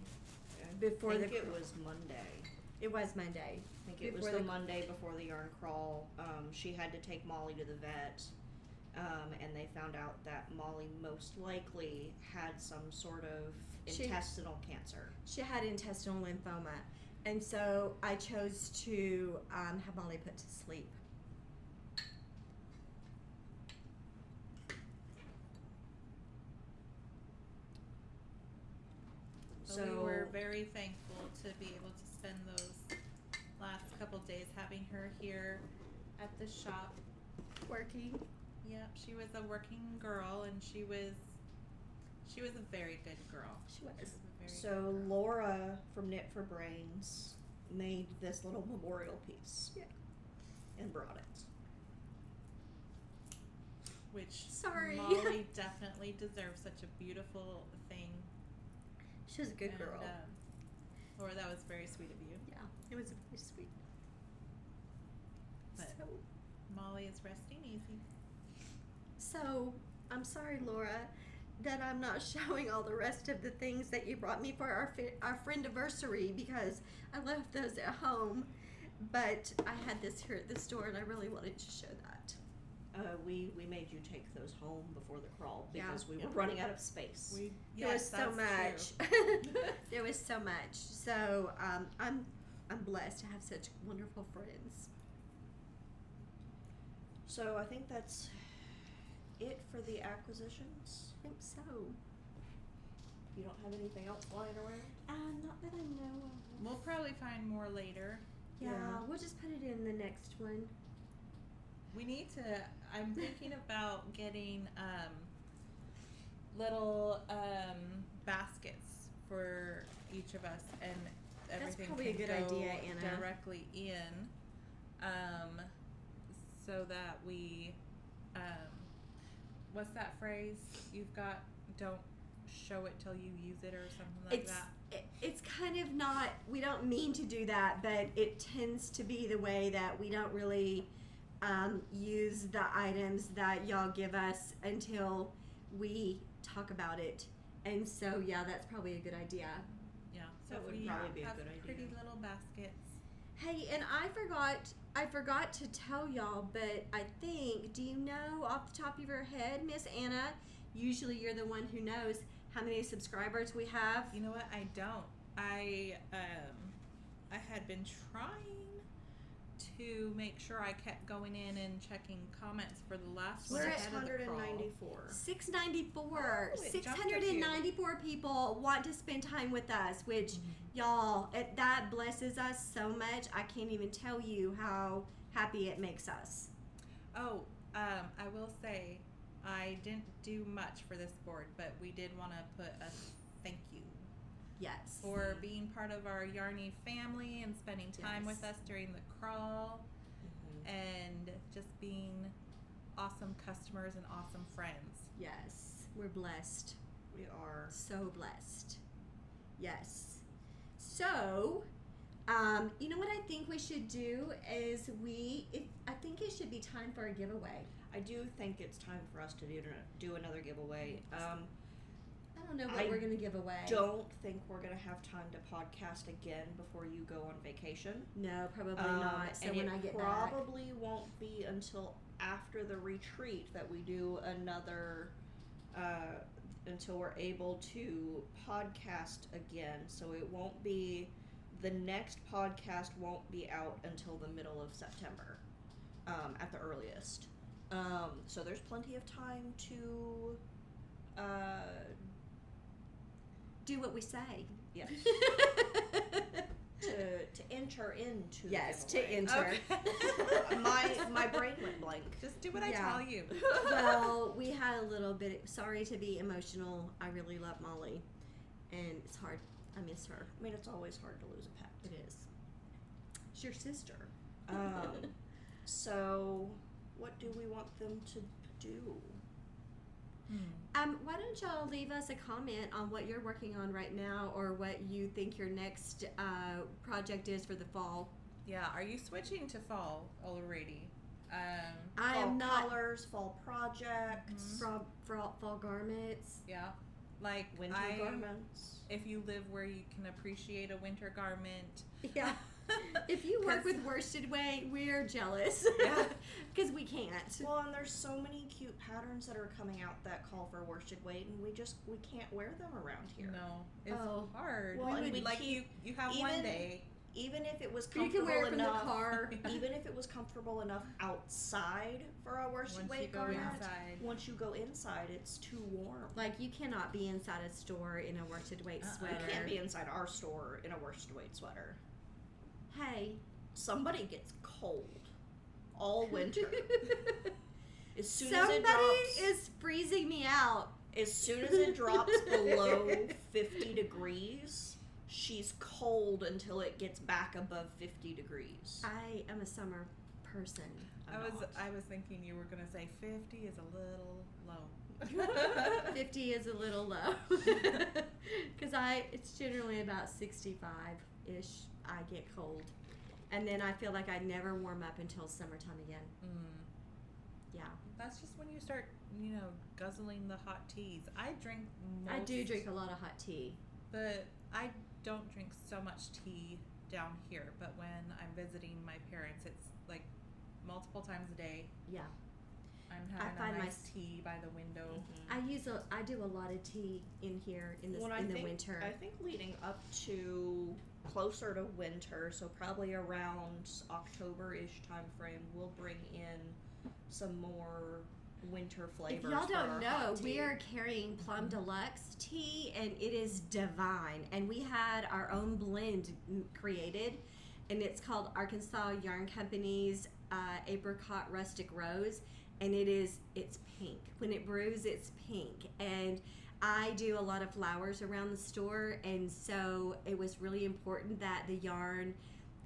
S1: before
S3: I think
S1: the
S3: it was Monday.
S1: it was Monday.
S3: I think it was
S1: Before
S3: the
S1: the-
S3: Monday before the yarn crawl. She had to take Molly to the vet, and they found out that Molly most likely had some sort of
S1: She-
S3: intestinal cancer.
S1: She had intestinal lymphoma, and so I chose to have Molly put to sleep.
S2: So we were very thankful to be able to spend those last couple days having her here at the shop.
S1: Working.
S2: Yep, she was a working girl, and she was a very good girl.
S1: She was.
S2: a very
S3: So
S2: good girl.
S3: Laura from Knit for Brains made this little memorial piece.
S1: Yeah.
S3: And brought it.
S2: Which
S1: Sorry.
S2: Molly definitely deserves such a beautiful thing.
S1: She was a good
S2: And,
S1: girl.
S2: Laura, that was very sweet of you.
S1: Yeah, it was very sweet.
S2: But
S1: So,
S2: Molly is resting easy.
S1: so I'm sorry, Laura, that I'm not showing all the rest of the things that you brought me for our friendiversary, because I left those at home. But I had this here at the store, and I really wanted to show that.
S3: We made you take those home before the crawl
S1: Yeah.
S3: because we were
S2: Yep.
S3: running out of space.
S1: There was so much. There was so much. So I'm blessed to have such wonderful friends.
S3: So I think that's it for the acquisitions.
S1: I think so.
S3: You don't have anything else flying around?
S1: Not that I know of.
S2: We'll probably find more later.
S1: Yeah,
S3: Yeah.
S1: we'll just put it in the next one.
S2: We need to. I'm thinking about getting little baskets for each of us, and everything
S1: probably a
S2: can
S1: good
S2: go
S1: idea, Anna.
S2: directly in, so that we. What's that phrase you've got? Don't show it till you use it, or something like that.
S1: It's kind of not, we don't mean to do that, but it tends to be the way that we don't really use the items that y'all give us until we talk about it. And so, yeah, that's probably a good idea.
S2: Yeah, so
S3: That
S2: if
S3: would
S2: we
S3: probably be a
S2: have
S3: good idea.
S2: pretty little baskets.
S1: Hey, and I forgot to tell y'all, but I think, do you know off the top of your head, Miss Anna, usually you're the one who knows, how many subscribers we have?
S2: You know what? I don't. I had been trying to make sure I kept going in and checking comments for the last one.
S1: We're at
S2: ahead of the crawl.
S3: 694.
S1: 694.
S2: Oh, it jumped a few.
S1: 694 people want to spend time with us, which, y'all, that blesses us so much. I can't even tell you how happy it makes us.
S2: Oh, I will say I didn't do much for this board, but we did want to put a thank you
S1: Yes.
S2: for being part of our Yarny family and spending time
S1: Yes.
S2: with us during the crawl and just being awesome customers and awesome friends.
S1: Yes. We're blessed.
S3: We are.
S1: So blessed. Yes. So, you know what I think we should do is I think it should be time for a giveaway.
S3: I do think it's time for us to do another giveaway.
S1: I don't know what we're going to give away.
S3: Don't think we're going to have time to podcast again before you go on vacation.
S1: No, probably not. So
S3: and
S1: when
S3: it
S1: I get back.
S3: probably won't be until after the retreat that we do another, until we're able to podcast again. So it won't be, the next podcast won't be out until the middle of September, at the earliest. So there's plenty of time to,
S1: Do what we say.
S3: yes, to enter into the
S1: Yes, to
S3: giveaway.
S1: enter.
S2: Okay.
S3: My brain went blank.
S2: Just do what I
S1: Yeah.
S2: tell you.
S1: Well, we had a little bit. Sorry to be emotional. I really love Molly, and it's hard. I miss her.
S3: I mean, it's always hard to lose a pet.
S1: It is. She's your sister.
S3: So, what do we want them to do?
S1: Why don't y'all leave us a comment on what you're working on right now, or what you think your next project is for the fall?
S2: Yeah, are you switching to fall already?
S1: I
S3: Fall
S1: am not.
S3: colors, fall projects,
S1: Fall garments.
S2: Yeah, like
S3: winter garments.
S2: if you live where you can appreciate a winter garment.
S1: Yeah. If you work
S2: 'Cause-
S1: with worsted weight, we're jealous.
S2: Yeah.
S1: Because we can't.
S3: Well, and there's so many cute patterns that are coming out that call for worsted weight, and we can't wear them around here.
S2: No, it's
S1: Oh.
S2: hard.
S3: Well, and we
S2: like
S3: keep-
S2: you have
S3: even-
S2: one day.
S3: Even if it was
S1: You
S3: comfortable
S1: can wear it from
S3: enough,
S1: the car.
S3: even if it was comfortable enough outside for a worsted
S2: Once you
S3: weight
S2: go
S3: garment,
S2: inside.
S3: once you go inside, it's too warm.
S1: Like, you cannot be inside a store in a worsted weight sweater.
S3: You can't be inside our store in a worsted weight sweater.
S1: Hey.
S3: Somebody gets cold all winter. As soon
S1: Somebody
S3: as it drops,
S1: is freezing me out.
S3: as soon as it drops below 50 degrees, she's cold until it gets back above 50 degrees.
S1: I am a summer person.
S2: I was thinking you were gonna say 50 is a little low.
S1: 50 is a little low. Because it's generally about 65-ish. I get cold. And then I feel like I never warm up until summertime again. Yeah.
S2: That's just when you start, guzzling the hot teas. I
S1: do drink a lot of hot tea.
S2: But I don't drink so much tea down here. But when I'm visiting my parents, it's like multiple times a day.
S1: Yeah.
S2: I'm
S1: I
S2: having
S1: find
S2: a
S1: my-
S2: nice tea by the window.
S1: I do a lot of tea in here in the winter.
S3: I think leading up to closer to winter, so probably around October-ish time frame, we'll bring in some more winter flavors.
S1: If y'all
S3: for
S1: don't
S3: our
S1: know,
S3: hot tea.
S1: we are carrying Plum Deluxe tea, and it is divine. And we had our own blend created, and it's called Arkansas Yarn Company's Apricot Rustic Rose, and it's pink. When it brews, it's pink. And I do a lot of flowers around the store, and so it was really important that the yarn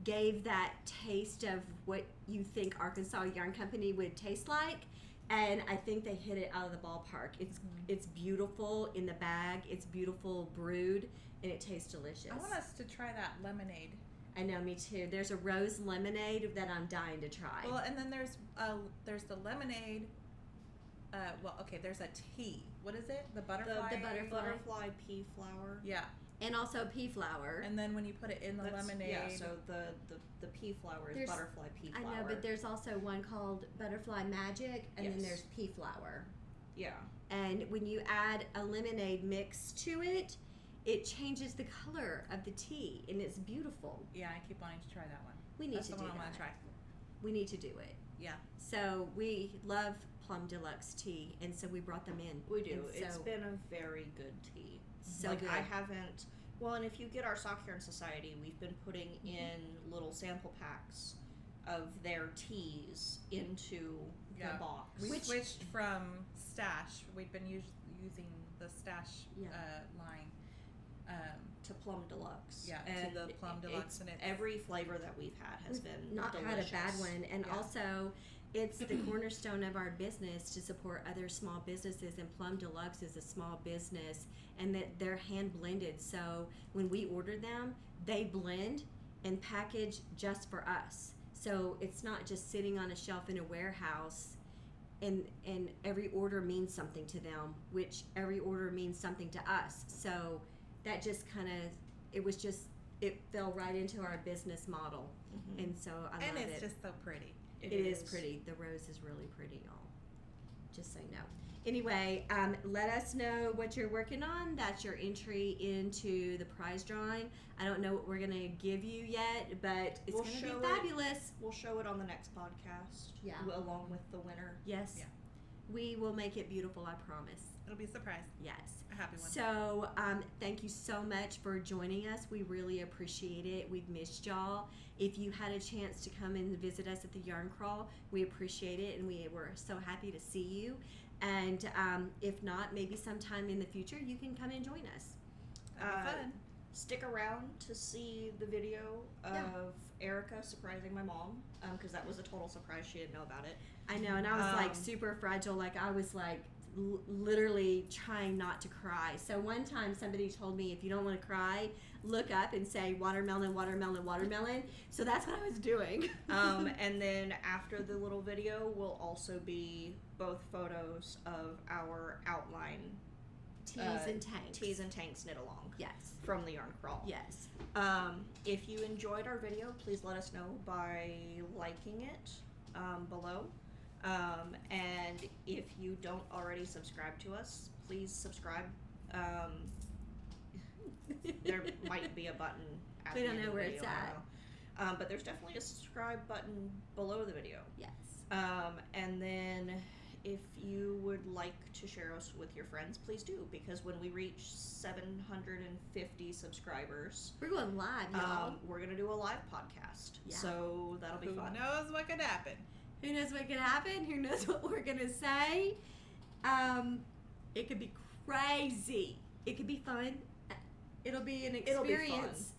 S1: gave that taste of what you think Arkansas Yarn Company would taste like. And I think they hit it out of the ballpark. It's beautiful in the bag. It's beautiful brewed, and it tastes delicious.
S2: I want us to try that lemonade.
S1: I know, me too. There's a rose lemonade that I'm dying to try.
S2: Well, and then there's the lemonade. There's a tea. What is it? The butterfly.
S1: The
S3: butterfly pea flower.
S2: Yeah.
S1: And also pea flower.
S2: And then when you put it in the lemonade.
S3: Yeah, so the pea flower is butterfly pea flower.
S1: I know, but there's also one called Butterfly Magic, and then
S3: Yes.
S1: there's pea flower.
S3: Yeah.
S1: And when you add a lemonade mix to it, it changes the color of the tea, and it's beautiful.
S2: Yeah, I keep wanting to try that one.
S1: We need
S2: That's
S1: to
S2: the
S1: do
S2: one I want
S1: that.
S2: to try.
S1: We need to do it.
S2: Yeah.
S1: So we love Plum Deluxe tea, and so we brought them in.
S3: We do.
S1: And
S3: It's
S1: so,
S3: been a very good tea.
S1: so
S3: like
S1: good.
S3: I haven't. Well, and if you get our Sock Yarn Society, we've been putting in little sample packs of their teas into
S2: Yeah.
S3: the box.
S2: We
S1: Which-
S2: switched from Stash. We've been using the Stash
S1: Yeah.
S2: line.
S3: To Plum Deluxe.
S2: Yeah, to
S3: and
S2: the Plum Deluxe,
S3: it's,
S2: and it's-
S3: every flavor that we've had has
S1: We've
S3: been
S1: not
S3: delicious.
S1: had a bad one, and
S3: Yeah.
S1: also it's the cornerstone of our business to support other small businesses, and Plum Deluxe is a small business, and that they're hand blended. So when we order them, they blend and package just for us. So it's not just sitting on a shelf in a warehouse, and every order means something to them, which every order means something to us. So that just kind of, it fell right into our business model.
S3: Mhm.
S1: And so I
S2: and
S1: love
S2: it's
S1: it.
S2: just so pretty.
S1: It is pretty. The rose is really pretty, y'all. Just so you know. Anyway, let us know what you're working on. That's your entry into the prize drawing. I don't know what we're gonna give you yet, but it's
S3: We'll
S1: gonna
S3: show
S1: be
S3: it.
S1: fabulous.
S3: We'll show it on the next podcast.
S1: Yeah.
S3: Along with the winner.
S1: Yes.
S2: Yeah.
S1: We will make it beautiful. I promise.
S2: It'll be a surprise.
S1: Yes.
S2: A happy one.
S1: So, thank you so much for joining us. We really appreciate it. We've missed y'all. If you had a chance to come and visit us at the Yarn Crawl, we appreciate it, and we were so happy to see you. And if not, maybe sometime in the future, you can come and join us.
S2: That'd be fun.
S3: Stick around to see the video of
S1: Yeah.
S3: Erica surprising my mom, because that was a total surprise. She didn't know about it.
S1: I know, and I was like
S3: Um,
S1: super fragile. Like I was like literally trying not to cry. So one time somebody told me, if you don't want to cry, look up and say watermelon, watermelon, watermelon. So that's what I was doing.
S3: And then after the little video will also be both photos of our outline
S1: Teas and tanks.
S3: teas and tanks knit along
S1: Yes.
S3: from the Yarn Crawl.
S1: Yes.
S3: If you enjoyed our video, please let us know by liking it below. And if you don't already subscribe to us, please subscribe. There might be a button at
S1: We
S3: the
S1: don't
S3: end
S1: know
S3: of the
S1: where
S3: video,
S1: it's
S3: I
S1: at.
S3: don't know. But there's definitely a subscribe button below the video.
S1: Yes.
S3: And then if you would like to share us with your friends, please do, because when we reach 750 subscribers,
S1: We're going live, y'all.
S3: we're going to do a live podcast.
S1: Yeah.
S3: So that'll be
S2: Who
S3: fun.
S2: knows what could happen?
S1: Who knows what could happen? Who knows what we're gonna say? It could be crazy. It could be fun. It'll be an
S3: It'll be fun.
S1: experience.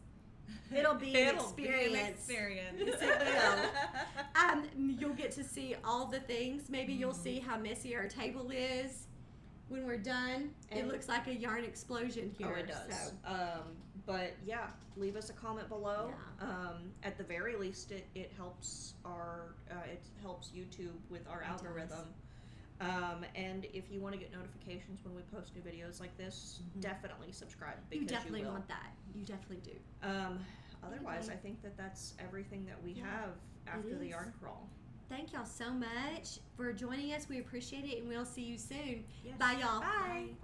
S1: It'll be an experience. Yes, it will. You'll get to see all the things. Maybe you'll see how messy our table is when we're done. It
S3: And-
S1: looks like a yarn explosion here.
S3: Oh, it does.
S1: So.
S3: But yeah, leave us a comment below.
S1: Yeah.
S3: At the very least, it helps it helps YouTube with our
S1: It
S3: algorithm. And if you want to get notifications when we post new videos like this,
S1: Mhm.
S3: definitely subscribe, because
S1: You definitely
S3: will.
S1: want that. You definitely do.
S3: Otherwise,
S1: Anyway.
S3: I think that's everything that we
S1: Yeah,
S3: have after the
S1: is.
S3: yarn crawl.
S1: Thank y'all so much for joining us. We appreciate it, and we'll see you soon.
S3: Yes.
S1: Bye, y'all.
S2: Bye.